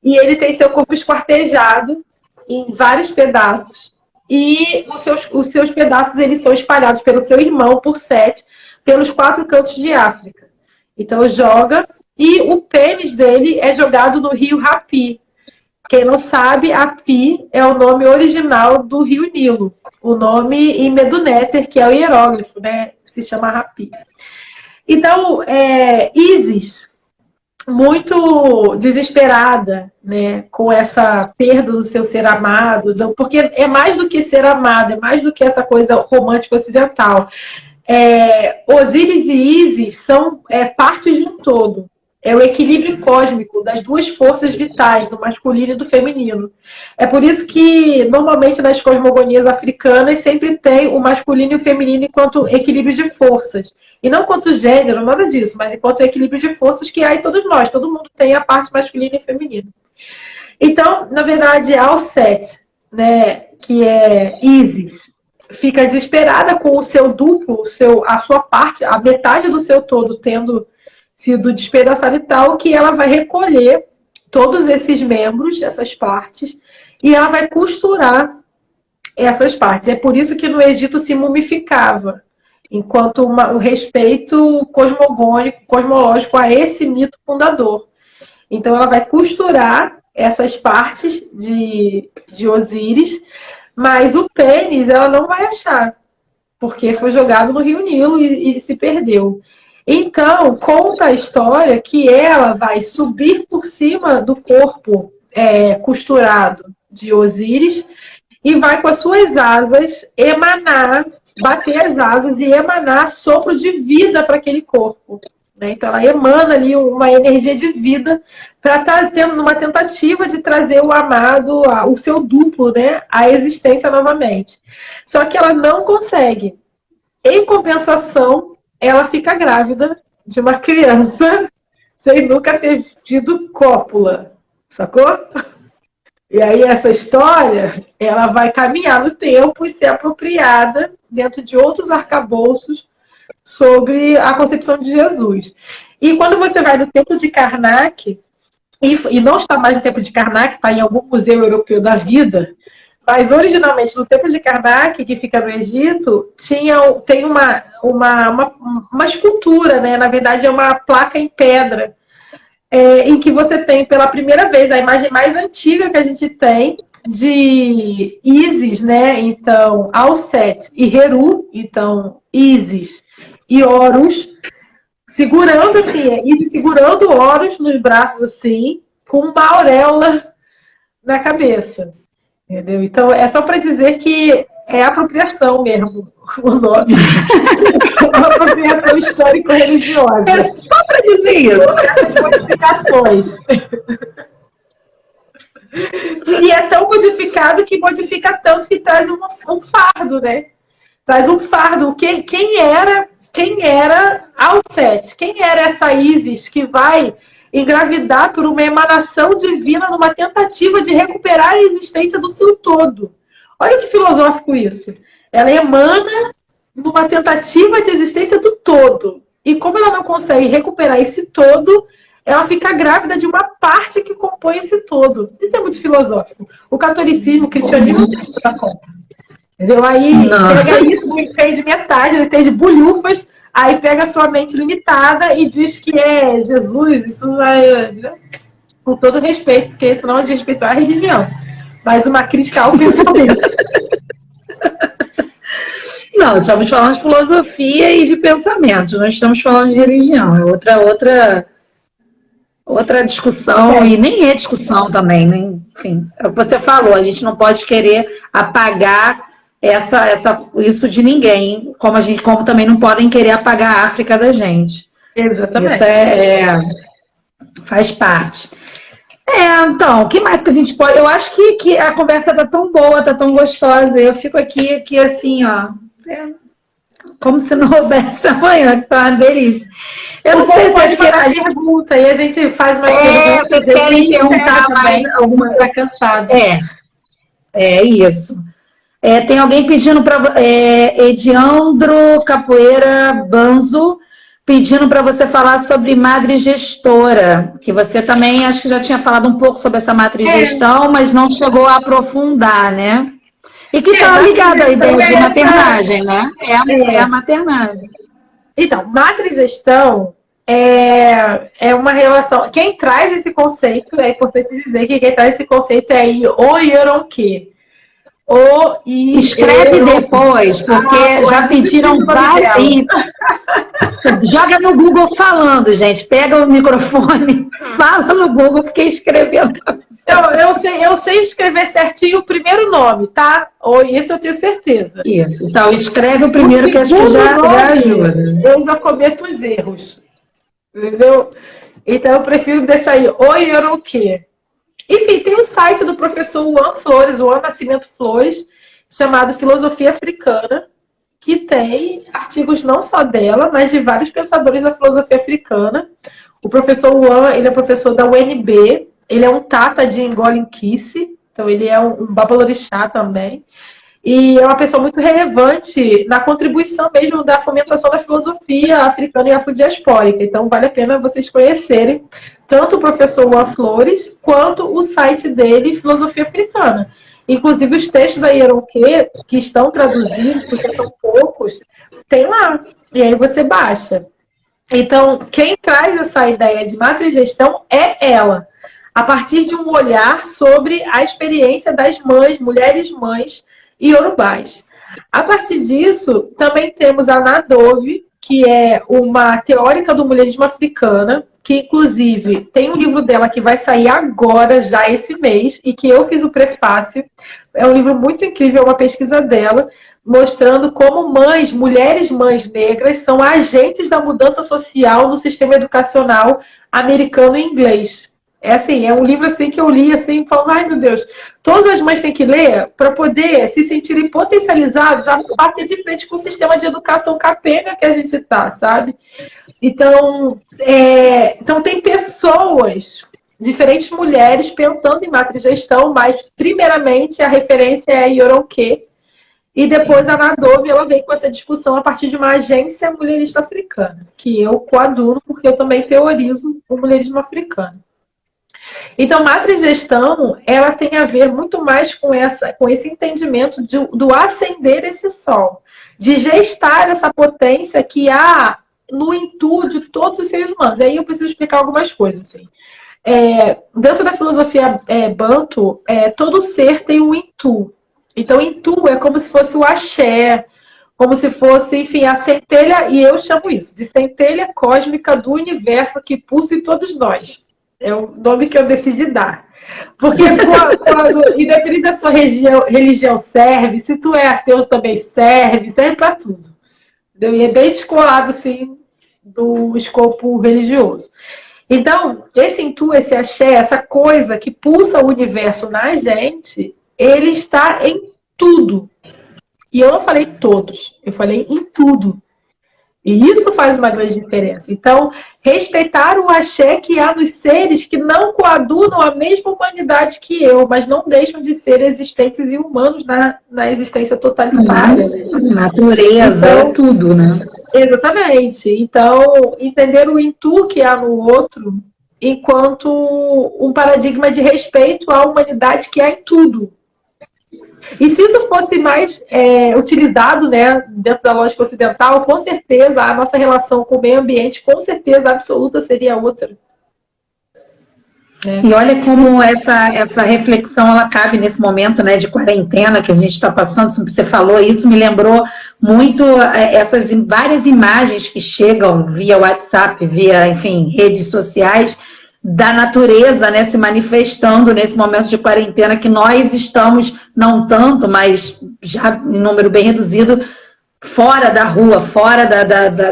[SPEAKER 2] E ele tem seu corpo esquartejado em vários pedaços. E os seus pedaços eles são espalhados pelo seu irmão, por Sete, pelos 4 cantos de África. Então joga, e o pênis dele é jogado no rio Rapi. Quem não sabe, Api é o nome original do rio Nilo. O nome em Meduneter, que é o hieróglifo, né? Se chama Rapi. Então, Isis, muito desesperada, né, com essa perda do seu ser amado, porque é mais do que ser amado, é mais do que essa coisa romântica ocidental. Osíris e Isis são partes de um todo. É o equilíbrio cósmico das duas forças vitais, do masculino e do feminino. É por isso que, normalmente, nas cosmogonias africanas, sempre tem o masculino e o feminino enquanto equilíbrio de forças. E não quanto gênero, nada disso, mas enquanto equilíbrio de forças que há em todos nós. Todo mundo tem a parte masculina e feminina. Então, na verdade, Alset, né, que é Isis, fica desesperada com o seu duplo, a sua parte, a metade do seu todo tendo sido despedaçada e tal, que ela vai recolher todos esses membros, essas partes, e ela vai costurar essas partes. É por isso que no Egito se mumificava, enquanto o respeito cosmológico a esse mito fundador. Então ela vai costurar essas partes de Osíris, mas o pênis ela não vai achar, porque foi jogado no Rio Nilo e se perdeu. Então, conta a história que ela vai subir por cima do corpo costurado de Osíris e vai com as suas asas bater as asas e emanar sopro de vida para aquele corpo. Né? Então, ela emana ali uma energia de vida para estar tendo uma tentativa de trazer o amado, o seu duplo, né, à existência novamente. Só que ela não consegue. Em compensação, ela fica grávida de uma criança sem nunca ter tido cópula, sacou? E aí essa história, ela vai caminhar no tempo e ser apropriada dentro de outros arcabouços sobre a concepção de Jesus. E quando você vai no templo de Karnak, e não está mais no templo de Karnak, está em algum museu europeu da vida, mas originalmente no templo de Karnak, que fica no Egito, tem uma escultura, né? Na verdade é uma placa em pedra, em que você tem pela primeira vez a imagem mais antiga que a gente tem de Isis, né? Então, Alset e Heru, então Isis e Horus, segurando assim, Isis segurando Horus nos braços assim, com uma auréola na cabeça. Entendeu? Então, é só para dizer que é apropriação mesmo o nome. É uma apropriação histórico-religiosa.
[SPEAKER 3] É só para dizer isso.
[SPEAKER 2] Com certas modificações. E é tão modificado que modifica tanto que traz um fardo, né? Traz um fardo. Quem era Alset? Quem era essa Isis que vai engravidar por uma emanação divina numa tentativa de recuperar a existência do seu todo? Olha que filosófico isso. Ela emana numa tentativa de existência do todo. E como ela não consegue recuperar esse todo, ela fica grávida de uma parte que compõe esse todo. Isso é muito filosófico. O catolicismo, o cristianismo não tem que dar conta. Entendeu? Aí pega isso, não entende metade, não entende bolhufas, aí pega a sua mente limitada e diz que é Jesus, isso vai... Com todo respeito, porque isso não é de respeitar a religião, mas uma crítica ao pensamento.
[SPEAKER 3] Não, estamos falando de filosofia e de pensamento, não estamos falando de religião, é outra discussão, e nem é discussão também, né? Enfim, é o que você falou, a gente não pode querer apagar isso de ninguém, como também não podem querer apagar a África da gente.
[SPEAKER 2] Exatamente.
[SPEAKER 3] Isso faz parte. Então, o que mais que a gente pode... Eu acho que a conversa tá tão boa, tá tão gostosa, eu fico aqui assim, ó, como se não houvesse amanhã, que tá uma delícia. Eu não sei se
[SPEAKER 2] pode fazer pergunta e a gente faz mais perguntas.
[SPEAKER 3] Vocês querem perguntar mais alguma
[SPEAKER 2] coisa? Tá cansado.
[SPEAKER 3] É isso. Tem alguém pedindo para Ediandro Capoeira Banzo, pedindo para você falar sobre Madre Gestora, que você também acho que já tinha falado um pouco sobre essa matrigestão, mas não chegou a aprofundar, né? E que está ligada à ideia de maternagem, né? É a maternagem.
[SPEAKER 2] Então, matrigestão é uma relação... Quem traz esse conceito, é importante dizer que quem traz esse conceito é o Yoronke.
[SPEAKER 3] Escreve depois, porque já pediram várias. Joga no Google falando, gente. Pega o microfone, fala no Google, fiquei escrevendo.
[SPEAKER 2] Eu sei escrever certinho o primeiro nome, tá? Isso eu tenho certeza.
[SPEAKER 3] Isso. Então, escreve o primeiro, que acho que já ajuda.
[SPEAKER 2] Eu já cometo os erros. Entendeu? Então, eu prefiro deixar aí o Yoronke. Enfim, tem o site do professor Juan Flores, Juan Nascimento Flores, chamado Filosofia Africana, que tem artigos não só dela, mas de vários pensadores da filosofia africana. O professor Juan, ele é professor da UNB, ele é um Tata de Ngolinkice, então ele é um babalorixá também, e é uma pessoa muito relevante na contribuição mesmo da fomentação da filosofia africana e afrodiaspórica. Então vale a pena vocês conhecerem tanto o professor Juan Flores, quanto o site dele, Filosofia Africana. Inclusive, os textos da Yoronke, que estão traduzidos, porque são poucos, tem lá. E aí você baixa. Então, quem traz essa ideia de matrigestão é ela, a partir de um olhar sobre a experiência das mães, mulheres mães iorubás. A partir disso, também temos a Nadove, que é uma teórica do mulherismo africana, que inclusive tem um livro dela que vai sair agora, já esse mês, e que eu fiz o prefácio. É um livro muito incrível, é uma pesquisa dela, mostrando como mulheres mães negras são agentes da mudança social no sistema educacional americano e inglês. É um livro assim que eu li assim, e falo, ai meu Deus, todas as mães têm que ler para poder se sentirem potencializadas a bater de frente com o sistema de educação capenga que a gente tá, sabe? Então tem pessoas, diferentes mulheres pensando em matrigestão, mas primeiramente a referência é a Yoronke, e depois a Nadove, ela vem com essa discussão a partir de uma agência mulherista africana, que eu coaduno porque eu também teorizo o mulherismo africano. Então, matrigestão, ela tem a ver muito mais com esse entendimento do acender esse sol, de gestar essa potência que há no intuito de todos os seres humanos. E aí eu preciso explicar algumas coisas. Assim. Dentro da filosofia Banto, todo ser tem um intu. Então, intu é como se fosse o axé, como se fosse, enfim, a centelha, e eu chamo isso de centelha cósmica do universo que pulsa em todos nós. É o nome que eu decidi dar. Porque, independente da sua religião serve, se tu é ateu também serve para tudo. Entendeu? E é bem descolado, assim, do escopo religioso. Então, esse intu, esse axé, essa coisa que pulsa o universo na gente, ele está em tudo. E eu não falei todos, eu falei em tudo. E isso faz uma grande diferença. Então, respeitar o axé que há nos seres que não coadunam a mesma humanidade que eu, mas não deixam de ser existentes e humanos na existência totalitária. Né?
[SPEAKER 3] Natureza, então, é tudo, né?
[SPEAKER 2] Exatamente. Então, entender o intu que há no outro enquanto um paradigma de respeito à humanidade que há em tudo. E se isso fosse mais utilizado, né, dentro da lógica ocidental, com certeza a nossa relação com o meio ambiente, com certeza absoluta, seria outra.
[SPEAKER 3] E olha como essa reflexão ela cabe nesse momento, né, de quarentena que a gente está passando. Você falou isso, me lembrou muito essas várias imagens que chegam via WhatsApp, via, enfim, redes sociais, da natureza, né, se manifestando nesse momento de quarentena, que nós estamos, não tanto, mas já em número bem reduzido, fora da rua, fora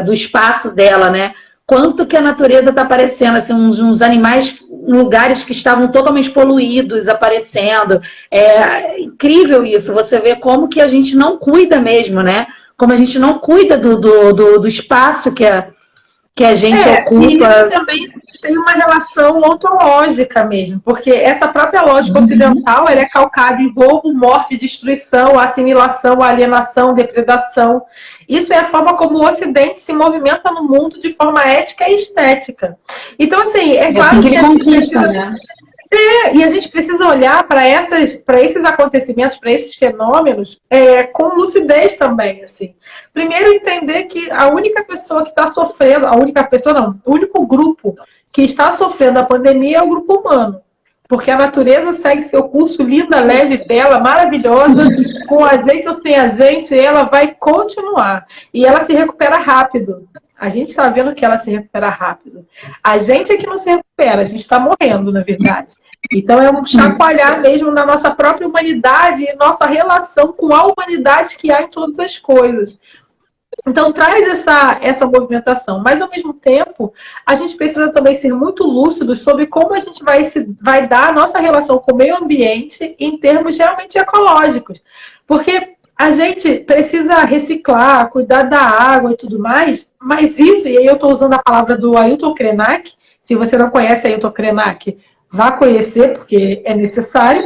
[SPEAKER 3] do espaço dela, né? Quanto que a natureza está aparecendo, assim, uns animais em lugares que estavam totalmente poluídos, aparecendo. É incrível isso, você vê como que a gente não cuida mesmo, né? Como a gente não cuida do espaço que a gente ocupa.
[SPEAKER 2] E isso também tem uma relação ontológica mesmo, porque essa própria lógica ocidental ela é calcada em roubo, morte, destruição, assimilação, alienação, depredação. Isso é a forma como o Ocidente se movimenta no mundo de forma ética e estética. Então, assim, é claro
[SPEAKER 3] assim que
[SPEAKER 2] que
[SPEAKER 3] ele
[SPEAKER 2] a gente
[SPEAKER 3] conquista,
[SPEAKER 2] precisa,
[SPEAKER 3] né?
[SPEAKER 2] e a gente precisa olhar para esses acontecimentos, para esses fenômenos, com lucidez também, assim. Primeiro, entender que a única pessoa que está sofrendo, a única pessoa não, o único grupo que está sofrendo a pandemia é o grupo humano. Porque a natureza segue seu curso linda, leve, bela, maravilhosa, com a gente ou sem a gente, ela vai continuar. E ela se recupera rápido. A gente está vendo que ela se recupera rápido. A gente é que não se recupera, a gente está morrendo, na verdade. Então é um chacoalhar mesmo na nossa própria humanidade e nossa relação com a humanidade que há em todas as coisas. Então traz essa movimentação, mas ao mesmo tempo a gente precisa também ser muito lúcidos sobre como a gente vai dar a nossa relação com o meio ambiente em termos realmente ecológicos, porque a gente precisa reciclar, cuidar da água e tudo mais, mas isso, e aí eu estou usando a palavra do Ailton Krenak, se você não conhece Ailton Krenak, vá conhecer, porque é necessário,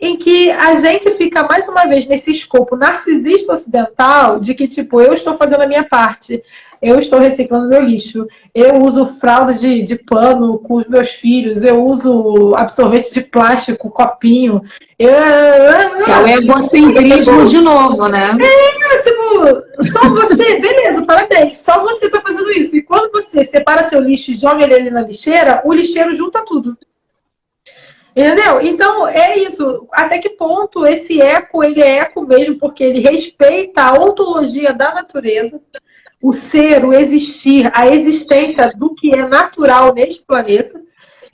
[SPEAKER 2] em que a gente fica, mais uma vez, nesse escopo narcisista ocidental de que, tipo, eu estou fazendo a minha parte, eu estou reciclando meu lixo, eu uso fraldas de pano com os meus filhos, eu uso absorvente de plástico, copinho.
[SPEAKER 3] É o egocentrismo de novo, né?
[SPEAKER 2] Tipo, só você, beleza, parabéns, só você está fazendo isso. E quando você separa seu lixo e joga ele ali na lixeira, o lixeiro junta tudo. Entendeu? Então, é isso. Até que ponto esse eco, ele é eco mesmo, porque ele respeita a ontologia da natureza, o ser, o existir, a existência do que é natural neste planeta.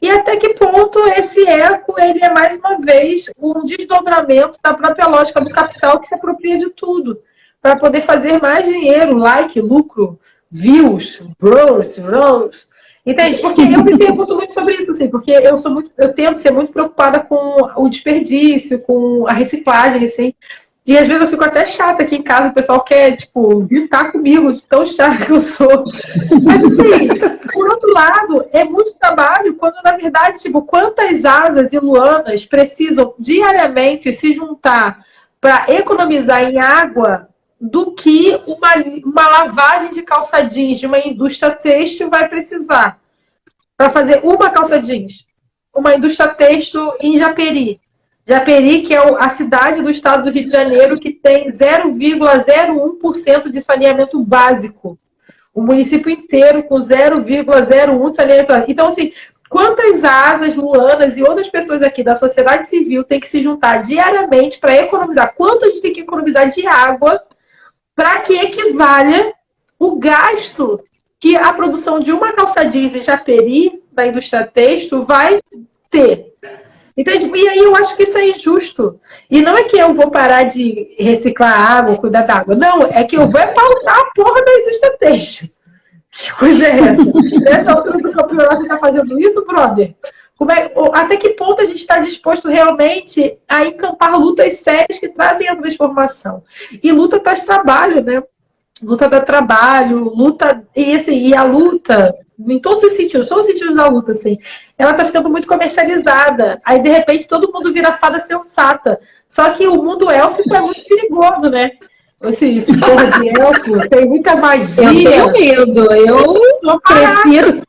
[SPEAKER 2] E até que ponto esse eco, ele é, mais uma vez, um desdobramento da própria lógica do capital que se apropria de tudo, para poder fazer mais dinheiro, like, lucro, views, bros. Entende? Porque eu me pergunto muito sobre isso, assim, porque eu tento ser muito preocupada com o desperdício, com a reciclagem, assim. E às vezes eu fico até chata aqui em casa, o pessoal quer, tipo, gritar comigo de tão chata que eu sou. Mas assim, por outro lado, é muito trabalho quando, na verdade, tipo, quantas asas e luanas precisam diariamente se juntar para economizar em água do que uma lavagem de calça jeans de uma indústria têxtil vai precisar para fazer uma calça jeans. Uma indústria têxtil em Japeri. Japeri, que é a cidade do estado do Rio de Janeiro, que tem 0,01% de saneamento básico. O município inteiro com 0,01% de saneamento básico. Então, assim, quantas asas, luanas e outras pessoas aqui da sociedade civil têm que se juntar diariamente para economizar? Quanto a gente tem que economizar de água para que equivalha o gasto que a produção de uma calça jeans em Japeri, da indústria têxtil, vai ter. Entende? E aí eu acho que isso é injusto. E não é que eu vou parar de reciclar água, cuidar da água. Não, é que eu vou pautar a porra da indústria têxtil. Que coisa é essa? Nessa altura do campeonato você está fazendo isso, brother? Até que ponto a gente está disposto realmente a encampar lutas sérias que trazem a transformação? E luta traz trabalho, né? Luta dá trabalho, luta. E a luta, em todos os sentidos da luta, assim, ela tá ficando muito comercializada. Aí, de repente, todo mundo vira fada sensata. Só que o mundo élfico é muito perigoso, né? Esse porra de elfo tem muita magia.
[SPEAKER 3] Eu tenho medo, eu prefiro.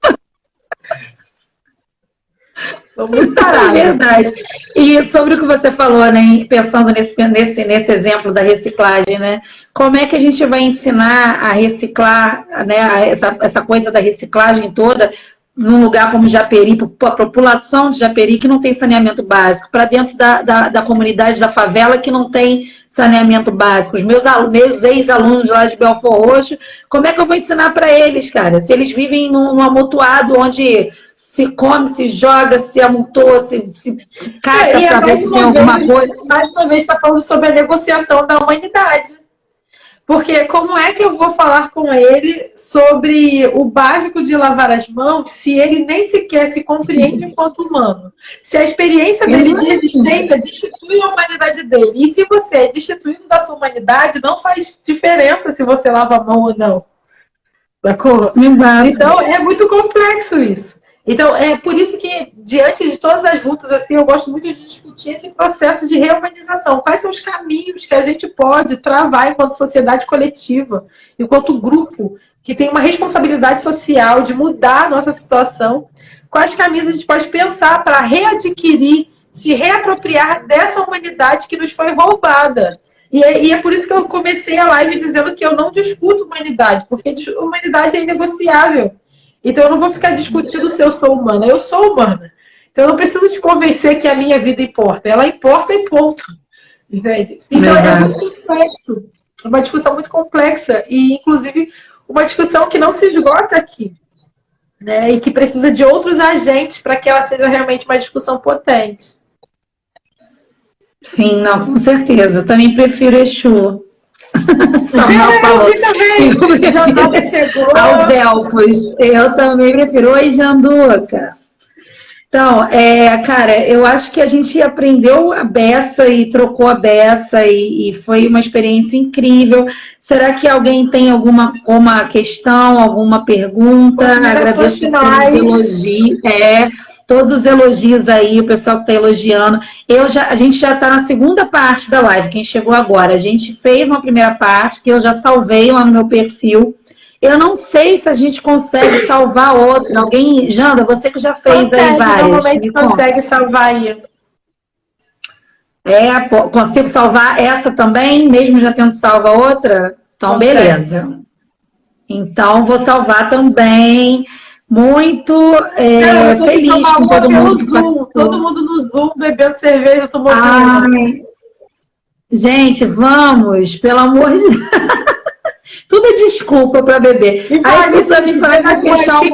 [SPEAKER 2] Muito parado.
[SPEAKER 3] É verdade. E sobre o que você falou, né, pensando nesse exemplo da reciclagem, né, como é que a gente vai ensinar a reciclar, né, essa coisa da reciclagem toda num lugar como Japeri, a população de Japeri que não tem saneamento básico, para dentro da comunidade da favela que não tem saneamento básico, os meus ex-alunos lá de Belford Roxo, como é que eu vou ensinar para eles, cara? Se eles vivem num amontoado onde se come, se joga, se amontoa, se cata para ver se tem alguma coisa.
[SPEAKER 2] Mais uma vez está falando sobre a negociação da humanidade. Porque como é que eu vou falar com ele sobre o básico de lavar as mãos se ele nem sequer se compreende enquanto humano? Se a experiência dele de existência destitui a humanidade dele. E se você é destituído da sua humanidade, não faz diferença se você lava a mão ou não. sacou?
[SPEAKER 3] Exato.
[SPEAKER 2] Então, é muito complexo isso. Então, é por isso que, diante de todas as lutas, assim, eu gosto muito de discutir esse processo de reorganização. Quais são os caminhos que a gente pode travar enquanto sociedade coletiva, enquanto grupo, que tem uma responsabilidade social de mudar a nossa situação? Quais caminhos a gente pode pensar para readquirir, se reapropriar dessa humanidade que nos foi roubada? E é por isso que eu comecei a live dizendo que eu não discuto humanidade, porque humanidade é inegociável. Então eu não vou ficar discutindo se eu sou humana. Eu sou humana. Então eu não preciso te convencer que a minha vida importa. Ela importa e ponto. Entende? Então é muito complexo. É uma discussão muito complexa. E, inclusive, uma discussão que não se esgota aqui. Né? E que precisa de outros agentes para que ela seja realmente uma discussão potente.
[SPEAKER 3] Sim, não, com certeza. Eu também prefiro Exu. Samuel falou.
[SPEAKER 2] Janduca chegou.
[SPEAKER 3] Aos elfos. Eu também prefiro. Oi, Janduca. Então, cara, eu acho que a gente aprendeu a beça e trocou a beça e foi uma experiência incrível. Será que alguém tem alguma questão, alguma pergunta? Agradeço pelos elogios. Todos os elogios aí, o pessoal que está elogiando. A gente já está na segunda parte da live, quem chegou agora. A gente fez uma primeira parte, que eu já salvei lá no meu perfil. Eu não sei se a gente consegue salvar outra. Alguém, Janda, você que já fez aí várias.
[SPEAKER 2] Normalmente consegue salvar aí.
[SPEAKER 3] Consigo salvar essa também, mesmo já tendo salva outra? Então, consegue. Beleza. Então, vou salvar também. Muito feliz com todo mundo que participou.
[SPEAKER 2] Todo mundo no Zoom, bebendo cerveja, tomando.
[SPEAKER 3] Gente, vamos, pelo amor de Deus. Tudo é desculpa para beber.
[SPEAKER 2] Aí isso me faz fechar o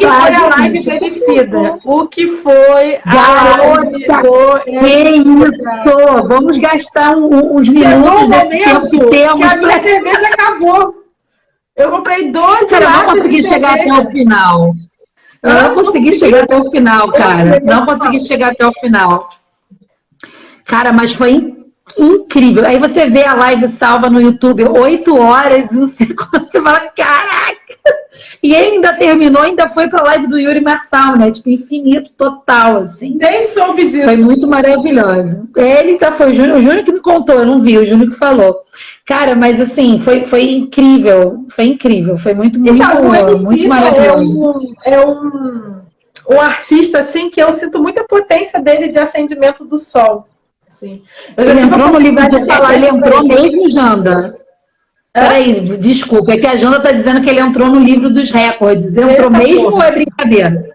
[SPEAKER 2] live bebicida. O que foi
[SPEAKER 3] garota? Que isso? Vamos gastar uns minutos desse tempo que temos.
[SPEAKER 2] Que a minha cerveja acabou. Eu comprei 12
[SPEAKER 3] Cara, eu não consegui chegar até o final. Eu não consegui chegar até o final, cara. Não consegui chegar até o final. Cara, mas foi incrível. Aí você vê a live salva no YouTube, 8 horas, não sei quando, você fala, caraca! E ele ainda terminou, ainda foi pra live do Yuri Marçal, né? Tipo, infinito total, assim.
[SPEAKER 2] Nem soube disso.
[SPEAKER 3] Foi muito maravilhoso. Ele foi o Júnior que me contou, eu não vi, o Júnior que falou. Cara, mas assim, foi incrível. Foi incrível. Foi muito maravilhoso.
[SPEAKER 2] É um artista, assim, que eu sinto muita potência dele de acendimento do sol. Assim.
[SPEAKER 3] Ele entrou no livro de falar, ele entrou mesmo, Janda. Peraí, desculpa, é que a Janda tá dizendo que ele entrou no livro dos recordes. Entrou mesmo ou é brincadeira?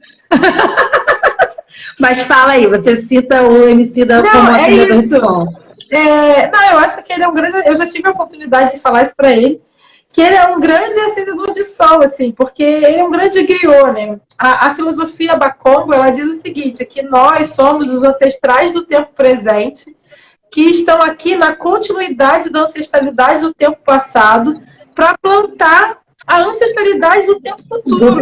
[SPEAKER 3] Mas fala aí, você cita o MC da como acendedor de sol.
[SPEAKER 2] Não, eu acho que ele é um grande... Eu já tive a oportunidade de falar isso para ele, que ele é um grande acendedor de sol, assim, porque ele é um grande griot, né? A filosofia Bakongo, ela diz o seguinte, que nós somos os ancestrais do tempo presente, que estão aqui na continuidade da ancestralidade do tempo passado, para plantar a ancestralidade do tempo futuro.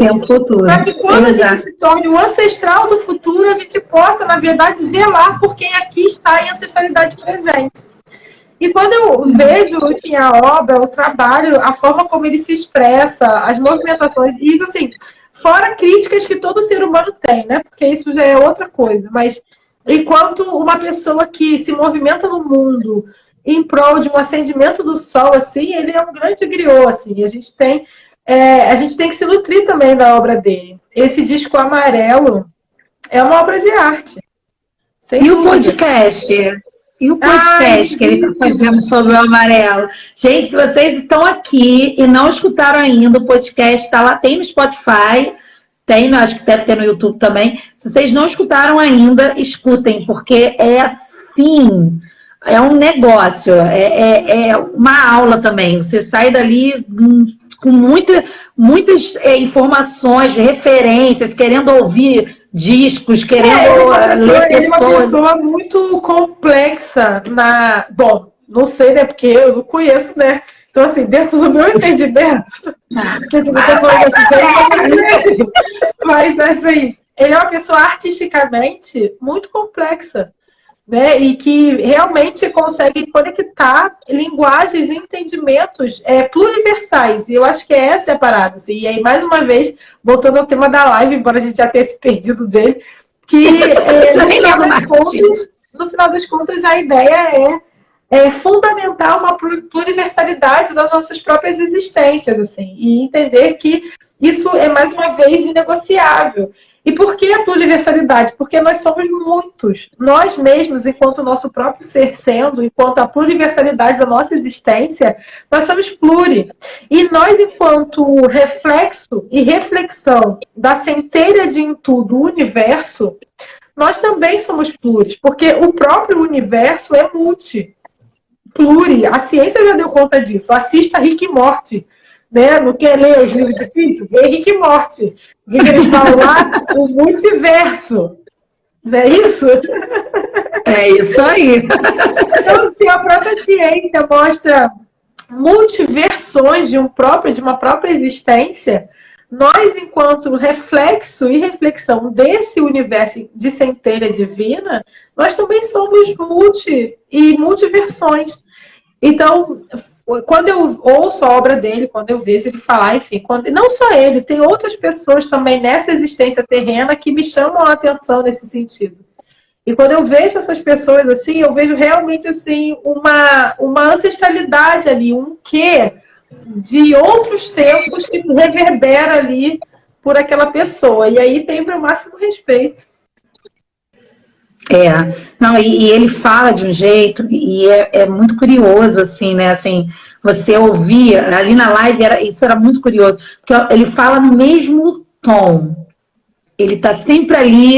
[SPEAKER 2] Para que quando a gente se torne o ancestral do futuro, a gente possa, na verdade, zelar por quem aqui está em ancestralidade presente. E quando eu vejo, enfim, a obra, o trabalho, a forma como ele se expressa, as movimentações, isso assim, fora críticas que todo ser humano tem, né? Porque isso já é outra coisa. Mas enquanto uma pessoa que se movimenta no mundo em prol de um acendimento do sol, assim, ele é um grande griot, assim. E a gente tem que se nutrir também da obra dele. Esse disco amarelo é uma obra de arte.
[SPEAKER 3] E o podcast? E o podcast que ele está fazendo sobre o amarelo? Gente, se vocês estão aqui e não escutaram ainda, o podcast está lá, tem no Spotify, tem, acho que deve ter no YouTube também. Se vocês não escutaram ainda, escutem, porque é assim, é um negócio, é uma aula também. Você sai dali com muitas informações, referências, querendo ouvir discos, querendo ler pessoas.
[SPEAKER 2] Ele é uma pessoa muito complexa Bom, não sei, né? Porque eu não conheço, né? Então, assim, dentro do meu entendimento, mas assim, ele é uma pessoa artisticamente muito complexa. né? E que realmente consegue conectar linguagens e entendimentos pluriversais. E eu acho que essa é a parada. Assim. E aí, mais uma vez, voltando ao tema da live, embora a gente já tenha se perdido dele, que no final das contas, a ideia é fundamentar uma pluriversalidade das nossas próprias existências, assim, e entender que isso é, mais uma vez, inegociável. E por que a pluriversalidade? Porque nós somos muitos. Nós mesmos, enquanto nosso próprio ser sendo, enquanto a pluriversalidade da nossa existência, nós somos pluri. E nós, enquanto reflexo e reflexão da centelha de em tudo o universo, nós também somos pluris, porque o próprio universo é multi. Pluri. A ciência já deu conta disso. Assista Rick e Morty. Né? Não quer ler os livros difíceis? Vê Rick e Morty. O que eles falam lá? O multiverso. Não é isso?
[SPEAKER 3] É isso aí.
[SPEAKER 2] Então, se a própria ciência mostra multiversões de uma própria existência, nós, enquanto reflexo e reflexão desse universo de centelha divina, nós também somos multiversões. Então, quando eu ouço a obra dele, quando eu vejo ele falar, enfim, não só ele, tem outras pessoas também nessa existência terrena que me chamam a atenção nesse sentido. E quando eu vejo essas pessoas assim, eu vejo realmente assim uma ancestralidade ali, um quê de outros tempos que reverbera ali por aquela pessoa. E aí tem o meu máximo respeito.
[SPEAKER 3] Não, e ele fala de um jeito, e é muito curioso, assim, né, assim, você ouvia, ali na live, isso era muito curioso, porque ele fala no mesmo tom, ele tá sempre ali,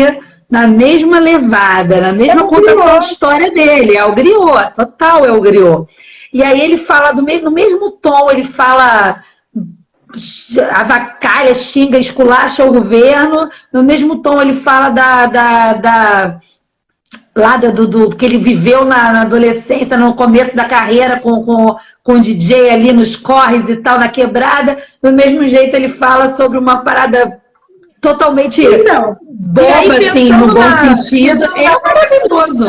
[SPEAKER 3] na mesma levada, na mesma contação de história dele, é o griot, total é o griot. E aí ele fala no mesmo tom, ele fala... avacalha, xinga, esculacha o governo, no mesmo tom ele fala lá do que ele viveu na adolescência, no começo da carreira com o DJ ali nos corres e tal, na quebrada, do mesmo jeito ele fala sobre uma parada totalmente boba, assim, no bom sentido. É maravilhoso.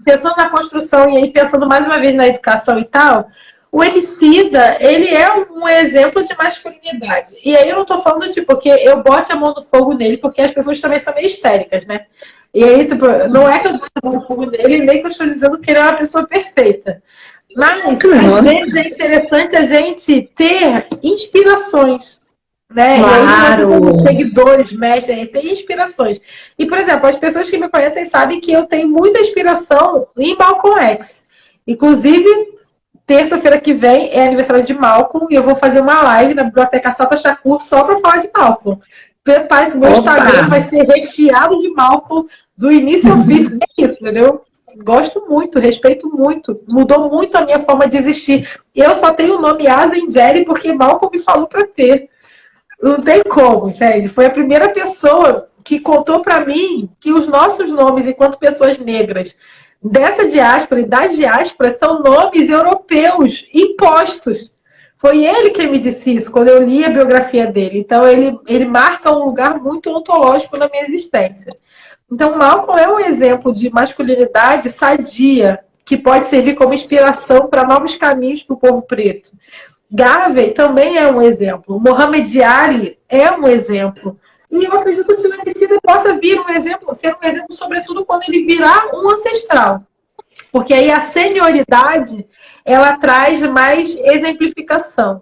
[SPEAKER 2] Pensando na construção e aí pensando mais uma vez na educação e tal, o Emicida, ele é um exemplo de masculinidade. E aí eu não tô falando, tipo, que eu bote a mão no fogo nele, porque as pessoas também são meio histéricas, né? E aí, tipo, não é que eu bote a mão no fogo nele, nem que eu estou dizendo que ele é uma pessoa perfeita. Mas, às vezes, é interessante a gente ter inspirações, né?
[SPEAKER 3] Claro.
[SPEAKER 2] E aí, os seguidores, mestres, tem inspirações. E, por exemplo, as pessoas que me conhecem sabem que eu tenho muita inspiração em Malcolm X. Inclusive, terça-feira que vem é aniversário de Malcolm e eu vou fazer uma live na Biblioteca Salta Shakur só para falar de Malcolm. Prepare-se, meu Instagram vai ser recheado de Malcolm do início ao fim. É isso, entendeu? Gosto muito, respeito muito. Mudou muito a minha forma de existir. Eu só tenho o nome Azengeri porque Malcolm me falou para ter. Não tem como, entende? Foi a primeira pessoa que contou para mim que os nossos nomes, enquanto pessoas negras, dessa diáspora e da diáspora, são nomes europeus impostos. Foi ele quem me disse isso, quando eu li a biografia dele. Então, ele marca um lugar muito ontológico na minha existência. Então, Malcolm é um exemplo de masculinidade sadia, que pode servir como inspiração para novos caminhos para o povo preto. Garvey também é um exemplo. Muhammad Ali é um exemplo. E eu acredito que o Emicida possa vir ser um exemplo, sobretudo, quando ele virar um ancestral. Porque aí a senioridade, ela traz mais exemplificação.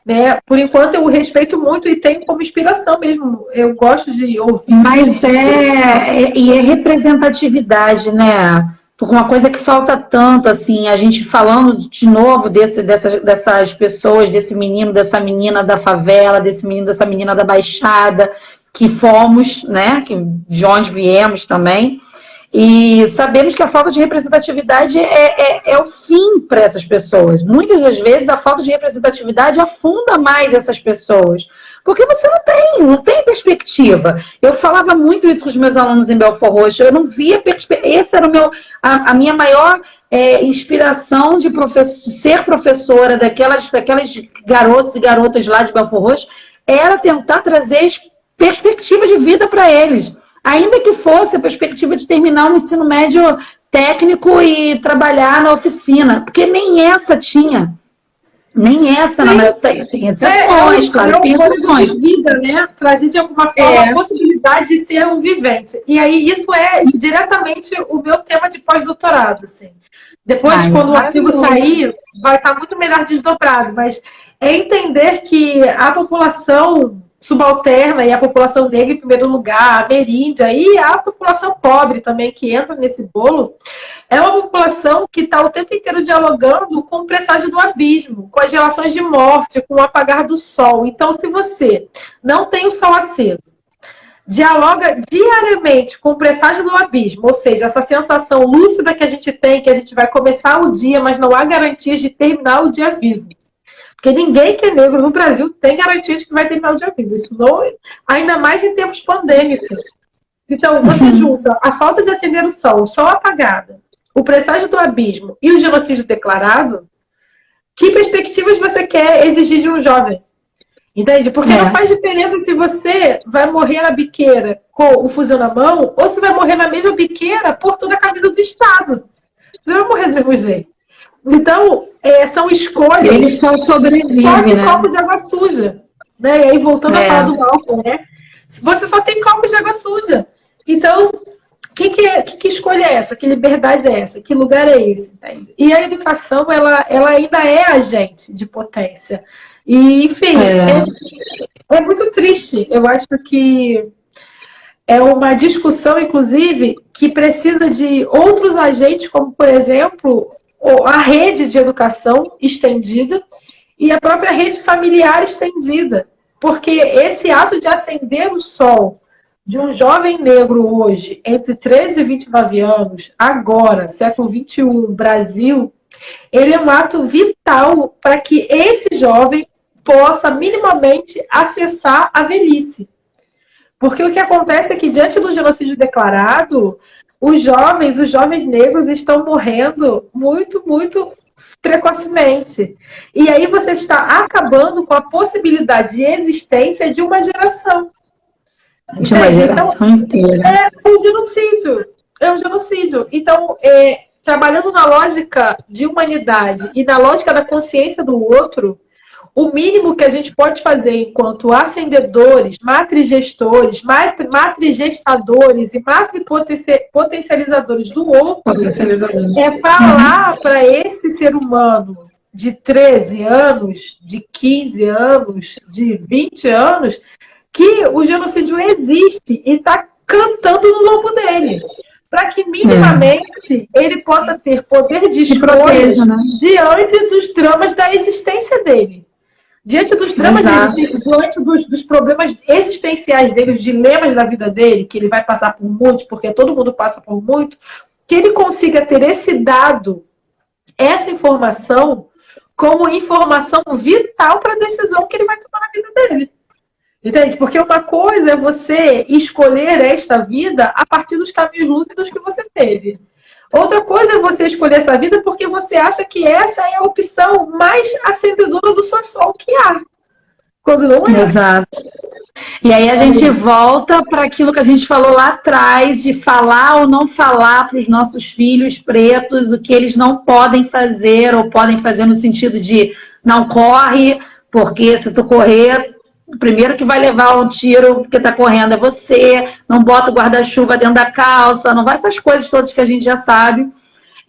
[SPEAKER 2] Né? Por enquanto, eu o respeito muito e tenho como inspiração mesmo. Eu gosto de ouvir.
[SPEAKER 3] Mas é representatividade, né? Porque uma coisa que falta tanto, assim, a gente falando de novo dessas pessoas, desse menino, dessa menina da favela, desse menino, dessa menina da Baixada, que fomos, né? De onde viemos também. E sabemos que a falta de representatividade é o fim para essas pessoas. Muitas das vezes a falta de representatividade afunda mais essas pessoas. Porque você não tem perspectiva. Eu falava muito isso com os meus alunos em Belfort Roxo. Eu não via perspectiva. Essa era a minha maior inspiração de ser professora daquelas garotos e garotas lá de Belfort Roxo, era tentar trazer perspectiva de vida para eles. ainda que fosse a perspectiva de terminar um ensino médio técnico e trabalhar na oficina, porque nem essa tinha. Nem essa, tem exceções, claro, tem exceções.
[SPEAKER 2] De vida, né? Trazer de alguma forma a possibilidade de ser um vivente. E aí, isso é diretamente o meu tema de pós-doutorado, assim. Depois, quando o artigo sair, vai estar muito melhor desdobrado, mas é entender que a população subalterna e a população negra em primeiro lugar, a ameríndia e a população pobre também que entra nesse bolo, é uma população que está o tempo inteiro dialogando com o presságio do abismo, com as relações de morte, com o apagar do sol. Então, se você não tem o sol aceso, dialoga diariamente com o presságio do abismo, ou seja, essa sensação lúcida que a gente tem, que a gente vai começar o dia, mas não há garantias de terminar o dia vivo. Porque ninguém que é negro no Brasil tem garantia de que vai terminar o dia vivo. Isso não, ainda mais em tempos pandêmicos. Então, você junta a falta de acender o sol apagado, o presságio do abismo e o genocídio declarado, que perspectivas você quer exigir de um jovem? Entende? Porque não faz diferença se você vai morrer na biqueira com o fuzil na mão ou se vai morrer na mesma biqueira portando a camisa do Estado. Você vai morrer do mesmo jeito. Então, são escolhas.
[SPEAKER 3] Eles só sobrevivem,
[SPEAKER 2] só de copos de água suja. Né? E aí, voltando a falar do álcool, né? Você só tem copos de água suja. Então, que escolha é essa? Que liberdade é essa? Que lugar é esse? Entende? E a educação, ela ainda é agente de potência. E, enfim, é muito triste. Eu acho que é uma discussão, inclusive, que precisa de outros agentes, como, por exemplo, a rede de educação estendida e a própria rede familiar estendida. Porque esse ato de acender o sol de um jovem negro hoje, entre 13 e 29 anos, agora, século XXI, Brasil, ele é um ato vital para que esse jovem possa minimamente acessar a velhice. Porque o que acontece é que, diante do genocídio declarado, os jovens negros estão morrendo muito, muito precocemente. E aí você está acabando com a possibilidade de existência de uma geração.
[SPEAKER 3] De uma geração inteira.
[SPEAKER 2] É um genocídio. É um genocídio. Então, trabalhando na lógica de humanidade e na lógica da consciência do outro, o mínimo que a gente pode fazer enquanto ascendedores, matrizgestores, matrizgestadores e matripotencializadores do outro é falar para esse ser humano de 13 anos, de 15 anos, de 20 anos, que o genocídio existe e está cantando no lombo dele. Para que minimamente ele possa ter poder de escolha diante dos dramas da existência dele. Diante dos dramas de existência, diante dos problemas existenciais dele, os dilemas da vida dele, que ele vai passar por muitos, porque todo mundo passa por muito, que ele consiga ter esse dado, essa informação, como informação vital para a decisão que ele vai tomar na vida dele. Entende? Porque uma coisa é você escolher esta vida a partir dos caminhos lúcidos que você teve. Outra coisa é você escolher essa vida porque você acha que essa é a opção mais acendedora do seu sol que há. Quando não é.
[SPEAKER 3] Exato. E aí a gente volta para aquilo que a gente falou lá atrás, de falar ou não falar para os nossos filhos pretos o que eles não podem fazer, ou podem fazer no sentido de não corre, porque se tu correr, o primeiro que vai levar um tiro porque tá correndo é você, não bota o guarda-chuva dentro da calça, não vai essas coisas todas que a gente já sabe.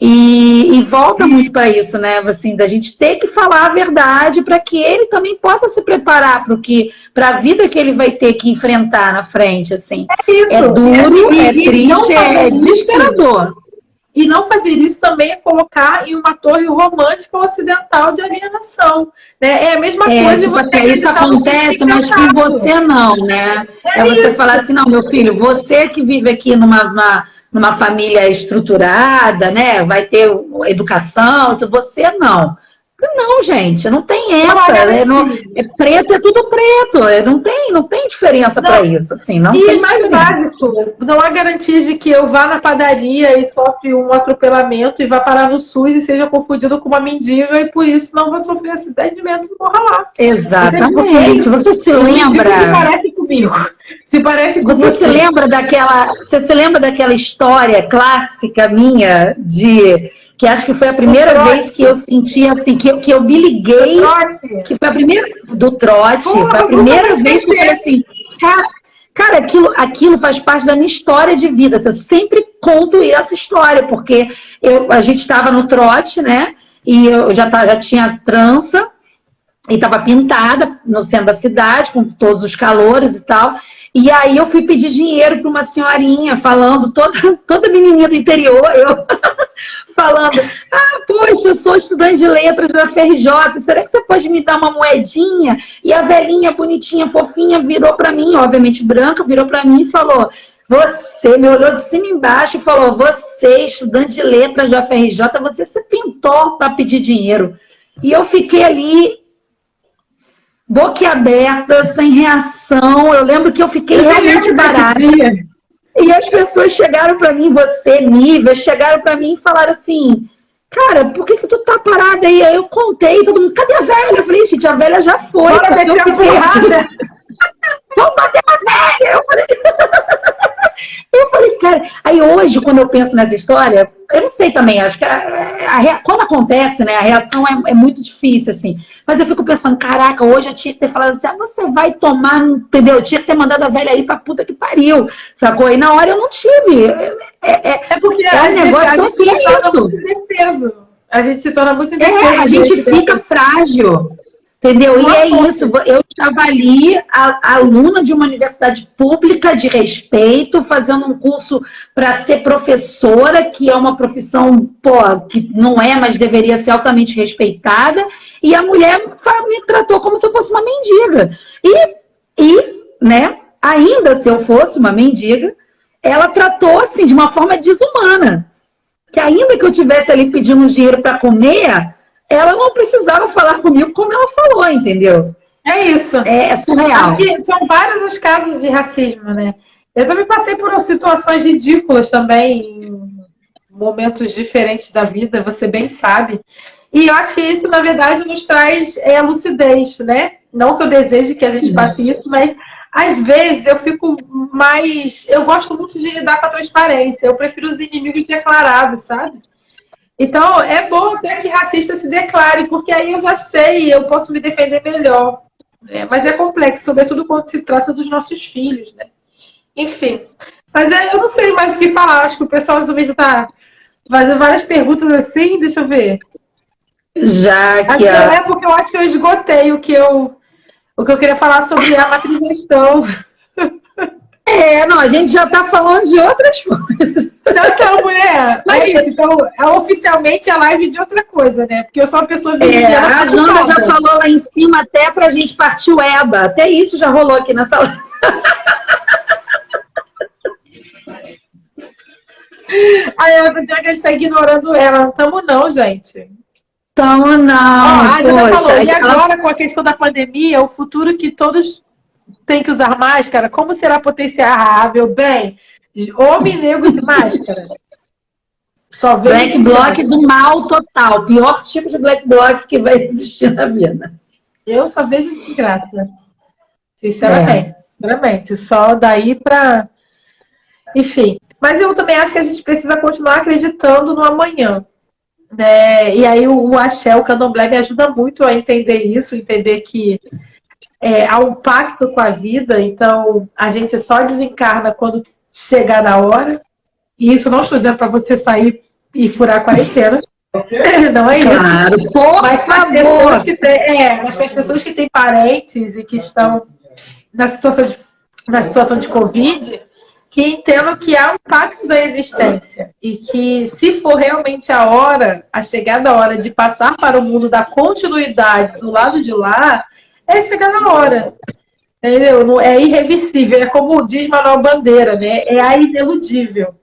[SPEAKER 3] E volta muito para isso, né? Assim, da gente ter que falar a verdade para que ele também possa se preparar para a vida que ele vai ter que enfrentar na frente, assim.
[SPEAKER 2] É isso.
[SPEAKER 3] É duro, é triste, é desesperador.
[SPEAKER 2] E não fazer isso também é colocar em uma torre romântica ocidental de alienação. Né? É a mesma coisa
[SPEAKER 3] tipo,
[SPEAKER 2] você
[SPEAKER 3] isso acontece, mas com você não, né? É você
[SPEAKER 2] isso.
[SPEAKER 3] falar assim, não, meu filho, você que vive aqui numa família estruturada, né? Vai ter educação, você não. Não, gente, não tem essa. Preto é tudo preto. Não tem diferença para isso. Assim, não
[SPEAKER 2] e
[SPEAKER 3] tem
[SPEAKER 2] mais
[SPEAKER 3] diferença.
[SPEAKER 2] básico, não há garantia de que eu vá na padaria e sofre um atropelamento e vá parar no SUS e seja confundido com uma mendiga e por isso não vou sofrer acidente e morra lá.
[SPEAKER 3] Exatamente. Você se lembra?
[SPEAKER 2] Parece que o comigo. Se parece com
[SPEAKER 3] Você se lembra daquela história clássica minha que acho que foi a primeira vez que eu senti assim, que eu me liguei, que foi a primeira do trote, foi a primeira vez que eu falei assim, cara, aquilo faz parte da minha história de vida. Eu sempre conto essa história, porque a gente estava no trote, né? E eu já tinha trança, e estava pintada no centro da cidade, com todos os calores e tal. E aí eu fui pedir dinheiro para uma senhorinha, falando, toda menininha do interior, eu falando, poxa, eu sou estudante de letras da FRJ, será que você pode me dar uma moedinha? E a velhinha, bonitinha, fofinha, virou para mim, obviamente branca, virou para mim e falou, você, me olhou de cima e embaixo e falou, você, estudante de letras da FRJ, você se pintou para pedir dinheiro. E eu fiquei ali, boquiaberta, sem reação. Eu lembro que eu fiquei realmente barata. E as pessoas chegaram para mim, você, Nívia, chegaram para mim e falaram assim, cara, por que tu tá parada aí? Aí eu contei, todo mundo, cadê a velha? Eu falei, gente, a velha já foi.
[SPEAKER 2] Bora meter a porrada.
[SPEAKER 3] Vamos bater a velha! Eu falei, cara, aí hoje, quando eu penso nessa história, eu não sei também, acho que quando acontece, né, a reação é muito difícil, assim, mas eu fico pensando, caraca, hoje eu tinha que ter falado assim, você vai tomar, entendeu? Eu tinha que ter mandado a velha aí pra puta que pariu, sacou? E na hora eu não tive.
[SPEAKER 2] Porque
[SPEAKER 3] um negócio tão assim,
[SPEAKER 2] muito indefeso. A gente se torna muito indefeso.
[SPEAKER 3] A gente fica frágil. Entendeu? E é isso, eu estava ali, aluna de uma universidade pública de respeito, fazendo um curso para ser professora, que é uma profissão, que não é, mas deveria ser altamente respeitada, e a mulher me tratou como se eu fosse uma mendiga. Né, ainda se eu fosse uma mendiga, ela tratou, assim, de uma forma desumana. Que ainda que eu tivesse ali pedindo dinheiro para comer, ela não precisava falar comigo como ela falou, entendeu?
[SPEAKER 2] É isso.
[SPEAKER 3] É surreal.
[SPEAKER 2] Acho que são vários os casos de racismo, né? Eu também passei por situações ridículas também, em momentos diferentes da vida, você bem sabe. E eu acho que isso, na verdade, nos traz lucidez, né? Não que eu deseje que a gente passe isso, mas às vezes eu fico mais... Eu gosto muito de lidar com a transparência. Eu prefiro os inimigos declarados, sabe? Então, é bom até que racista se declare, porque aí eu já sei, eu posso me defender melhor. Né? Mas é complexo, sobretudo quando se trata dos nossos filhos, né? Enfim. Mas eu não sei mais o que falar. Acho que o pessoal do vídeo está fazendo várias perguntas assim. Deixa eu ver.
[SPEAKER 3] Já que
[SPEAKER 2] É porque eu acho que eu esgotei o que eu queria falar sobre a matrigestão.
[SPEAKER 3] Não, a gente já está falando de outras coisas.
[SPEAKER 2] Já estamos, mulher. Mas isso, então, oficialmente a live de outra coisa, né? Porque eu sou uma pessoa...
[SPEAKER 3] a Janda já falou lá em cima até pra gente partir o EBA. Até isso já rolou aqui nessa live.
[SPEAKER 2] Aí ela tá dizendo que a gente está ignorando ela. Não estamos não, gente.
[SPEAKER 3] Estamos não.
[SPEAKER 2] A Janda falou, e agora com a questão da pandemia, o futuro que todos têm que usar máscara, como será potenciável? Bem, homem negro de máscara. Só
[SPEAKER 3] Black Bloc do mal total. Pior tipo de Black Bloc que vai existir na vida.
[SPEAKER 2] Eu só vejo desgraça. Sinceramente. Sinceramente. Só daí pra... Enfim. Mas eu também acho que a gente precisa continuar acreditando no amanhã. Né? E aí o axé, o candomblé me ajuda muito a entender isso, entender que há um pacto com a vida, então a gente só desencarna quando chegar na hora. E isso não estou dizendo para você sair e furar a quarentena. Não é isso.
[SPEAKER 3] Claro,
[SPEAKER 2] mas para as pessoas que têm, mas para as pessoas que têm parentes e que estão na situação de Covid, que entendam que há um pacto da existência e que se for realmente a chegada a hora de passar para o mundo da continuidade do lado de lá, é chegar na hora. Entendeu? Não, é irreversível, é como diz Manuel Bandeira, né? É a ineludível.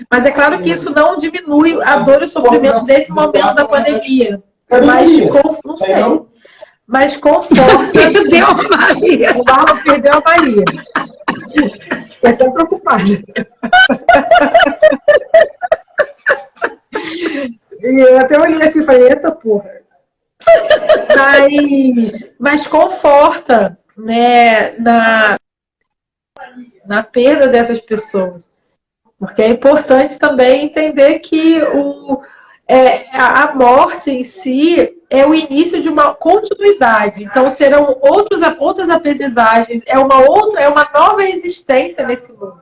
[SPEAKER 2] Mas é claro que isso não diminui a dor e o sofrimento desse momento da pandemia. Não sei. Mas conforta.
[SPEAKER 3] Perdeu a Maria.
[SPEAKER 2] O Marlon perdeu a Maria. Fiquei até preocupada. E eu até olhei assim e falei, eita porra. Mas conforta, né, na perda dessas pessoas. Porque é importante também entender que a morte em si é o início de uma continuidade. Então serão outras aprendizagens, é uma nova existência nesse mundo,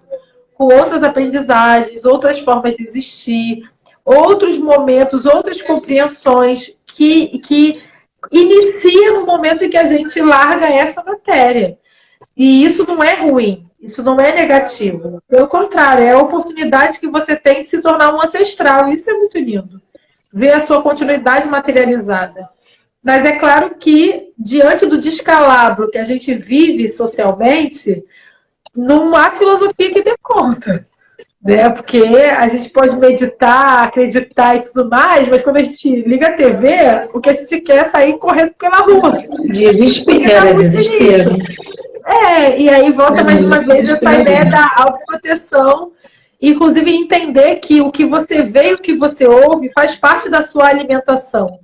[SPEAKER 2] com outras aprendizagens, outras formas de existir, outros momentos, outras compreensões que iniciam no momento em que a gente larga essa matéria. E isso não é ruim, isso não é negativo. Pelo contrário, é a oportunidade que você tem de se tornar um ancestral. Isso é muito lindo. Ver a sua continuidade materializada. Mas é claro que, diante do descalabro que a gente vive socialmente, não há filosofia que dê conta. Né? Porque a gente pode meditar, acreditar e tudo mais, mas quando a gente liga a TV, o que a gente quer é sair correndo pela rua.
[SPEAKER 3] Desespero.
[SPEAKER 2] E aí volta mais uma vez essa ideia da autoproteção, inclusive entender que o que você vê e o que você ouve faz parte da sua alimentação.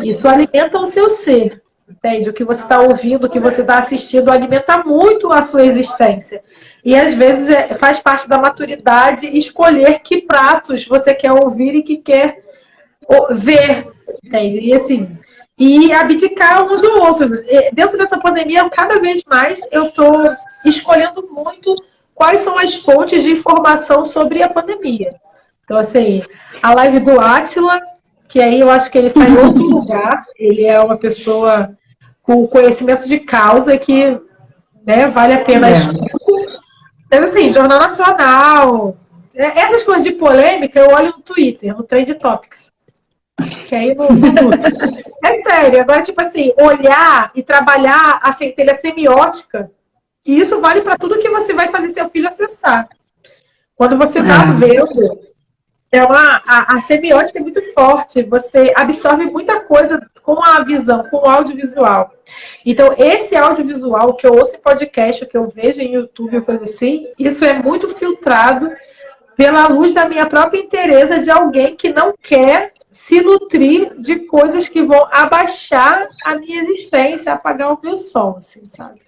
[SPEAKER 2] Isso alimenta o seu ser, entende? O que você está ouvindo, o que você está assistindo alimenta muito a sua existência. E às vezes faz parte da maturidade escolher que pratos você quer ouvir e que quer ver, entende? E assim, e abdicar uns ou outros. Dentro dessa pandemia, cada vez mais eu estou escolhendo muito quais são as fontes de informação sobre a pandemia. Então, assim, a live do Átila, que aí eu acho que ele está em outro lugar, ele é uma pessoa com conhecimento de causa que, né, vale a pena escutar. Mas, assim, Jornal Nacional, essas coisas de polêmica, eu olho no Twitter, no Trend Topics. Que aí não luta. É sério, agora, tipo assim, olhar e trabalhar a centelha semiótica, e isso vale para tudo que você vai fazer seu filho acessar. Quando você está vendo, a semiótica é muito forte, você absorve muita coisa com a visão, com o audiovisual. Então, esse audiovisual que eu ouço em podcast, que eu vejo em YouTube, coisa assim, isso é muito filtrado pela luz da minha própria inteireza de alguém que não quer se nutrir de coisas que vão abaixar a minha existência, apagar o meu som, assim, sabe?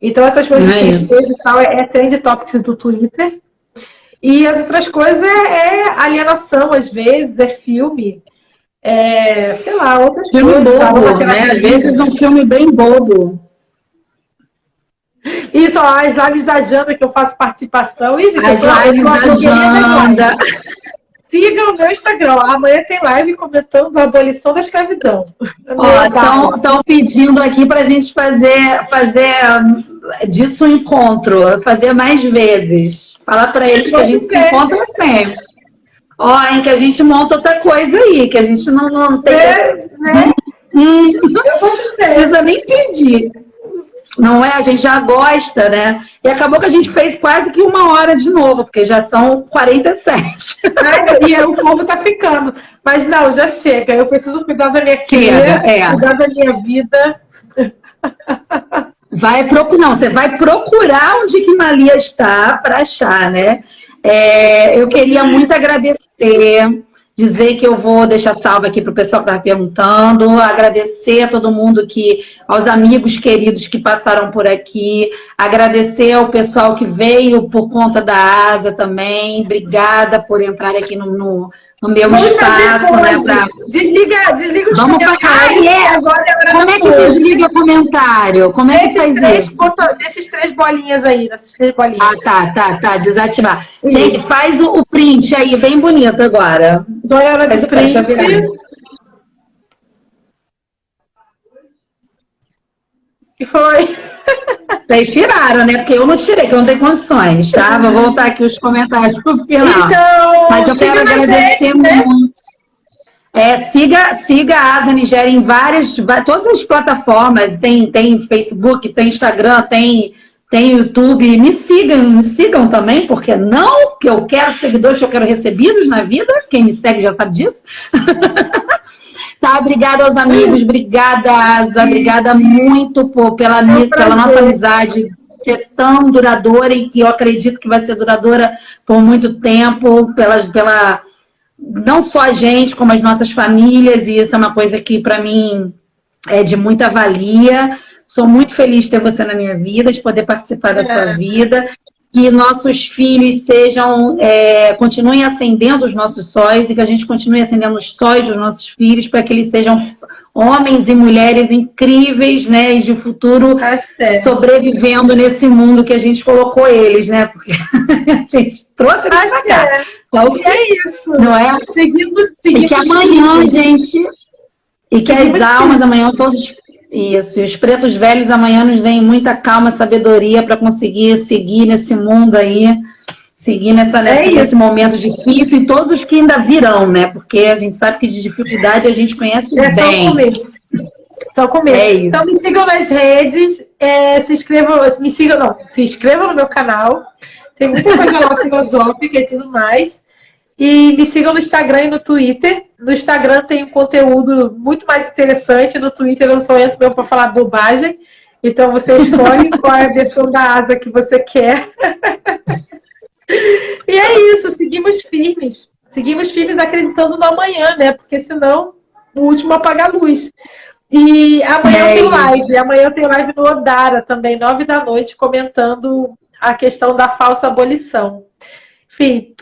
[SPEAKER 2] Então, essas coisas de tristeza e tal é trend topics do Twitter. E as outras coisas é alienação, às vezes, é filme, sei lá, outras
[SPEAKER 3] filme
[SPEAKER 2] coisas.
[SPEAKER 3] Filme bobo, né? Às vezes um filme bem bobo.
[SPEAKER 2] Isso, ó, as lives da Janda, que eu faço participação. As
[SPEAKER 3] lives da Janda.
[SPEAKER 2] Siga o meu Instagram. Amanhã tem live comentando a abolição da escravidão.
[SPEAKER 3] Estão pedindo aqui para a gente fazer disso um encontro, fazer mais vezes. Falar para eles que a gente se encontra sempre. Hein, que a gente monta outra coisa aí, que a gente não tem... Não precisa nem pedir. Não é? A gente já gosta, né? E acabou que a gente fez quase que 1 hora de novo, porque já são 47.
[SPEAKER 2] E o povo tá ficando. Mas não, já chega. Eu preciso cuidar da minha filha, cuidar da minha vida.
[SPEAKER 3] Você vai procurar onde que Malia está para achar, né? Eu queria muito agradecer, dizer que eu vou deixar salvo aqui para o pessoal que estava perguntando, agradecer a todo mundo aos amigos queridos que passaram por aqui, agradecer ao pessoal que veio por conta da ASA também, obrigada por entrar aqui no meu espaço, né?
[SPEAKER 2] Desliga os comentários.
[SPEAKER 3] Agora como é que desliga o comentário? Como é que faz isso?
[SPEAKER 2] Desses 3 bolinhas aí, nessas 3 bolinhas.
[SPEAKER 3] Tá, desativar. Isso. Gente, faz o print aí, bem bonito agora.
[SPEAKER 2] Agora é hora do print. E foi.
[SPEAKER 3] Vocês tiraram, né? Porque eu não tirei, que eu não tenho condições, tá? Vou voltar aqui os comentários pro final.
[SPEAKER 2] Então,
[SPEAKER 3] mas eu quero agradecer muito. Siga a Asa Nigéria em todas as plataformas. Tem Facebook, tem Instagram, tem YouTube. Me sigam também, porque não que eu quero seguidores, que eu quero recebidos na vida. Quem me segue já sabe disso. Tá, obrigada aos amigos, obrigada, Asa, obrigada muito pela nossa amizade ser tão duradoura e que eu acredito que vai ser duradoura por muito tempo, não só a gente, como as nossas famílias, e isso é uma coisa que para mim é de muita valia. Sou muito feliz de ter você na minha vida, de poder participar da sua vida. que nossos filhos sejam, continuem acendendo os nossos sóis e que a gente continue acendendo os sóis dos nossos filhos para que eles sejam homens e mulheres incríveis, né, e de futuro sobrevivendo nesse mundo que a gente colocou eles, né, porque a gente trouxe eles pra cá. Então,
[SPEAKER 2] é isso.
[SPEAKER 3] Não é?
[SPEAKER 2] Seguindo
[SPEAKER 3] e que amanhã, gente, e que as almas amanhã todos... Isso, e os pretos velhos amanhã nos deem muita calma, sabedoria para conseguir seguir nesse mundo aí, seguir nesse momento difícil e todos os que ainda virão, né? Porque a gente sabe que de dificuldade a gente conhece bem.
[SPEAKER 2] Só o começo. Só o começo. Então me sigam nas redes, se inscrevam no meu canal. Tem muita coisa lá filosófica e tudo mais. E me sigam no Instagram e no Twitter. No Instagram tem um conteúdo muito mais interessante. No Twitter eu só entro mesmo para falar bobagem. Então você escolhe qual é a versão da asa que você quer. E é isso, seguimos firmes. Seguimos firmes acreditando no amanhã, né? Porque senão o último apaga a luz. E amanhã eu tenho live. Amanhã eu tenho live no Odara também, 9 da noite, comentando a questão da falsa abolição. Enfim,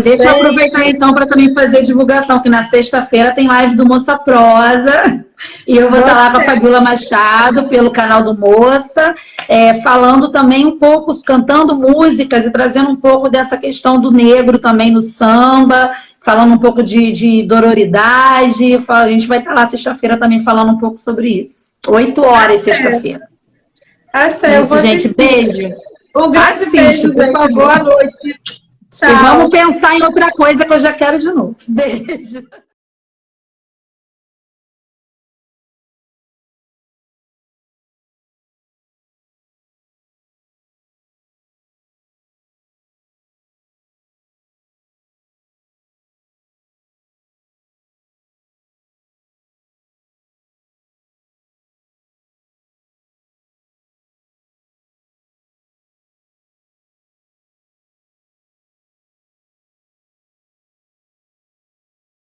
[SPEAKER 3] deixa eu aproveitar então para também fazer divulgação, que na sexta-feira tem live do Moça Prosa, e eu vou estar lá com a Fabiola Machado, pelo canal do Moça, falando também um pouco, cantando músicas e trazendo um pouco dessa questão do negro também no samba, falando um pouco de dororidade. A gente vai estar lá sexta-feira também falando um pouco sobre isso. 8 horas sexta-feira.
[SPEAKER 2] Eu vou
[SPEAKER 3] gente,
[SPEAKER 2] assistir.
[SPEAKER 3] beijo.
[SPEAKER 2] Um grande beijo,
[SPEAKER 3] por favor.
[SPEAKER 2] Boa noite. Tchau.
[SPEAKER 3] E vamos pensar em outra coisa que eu já quero de novo. Beijo.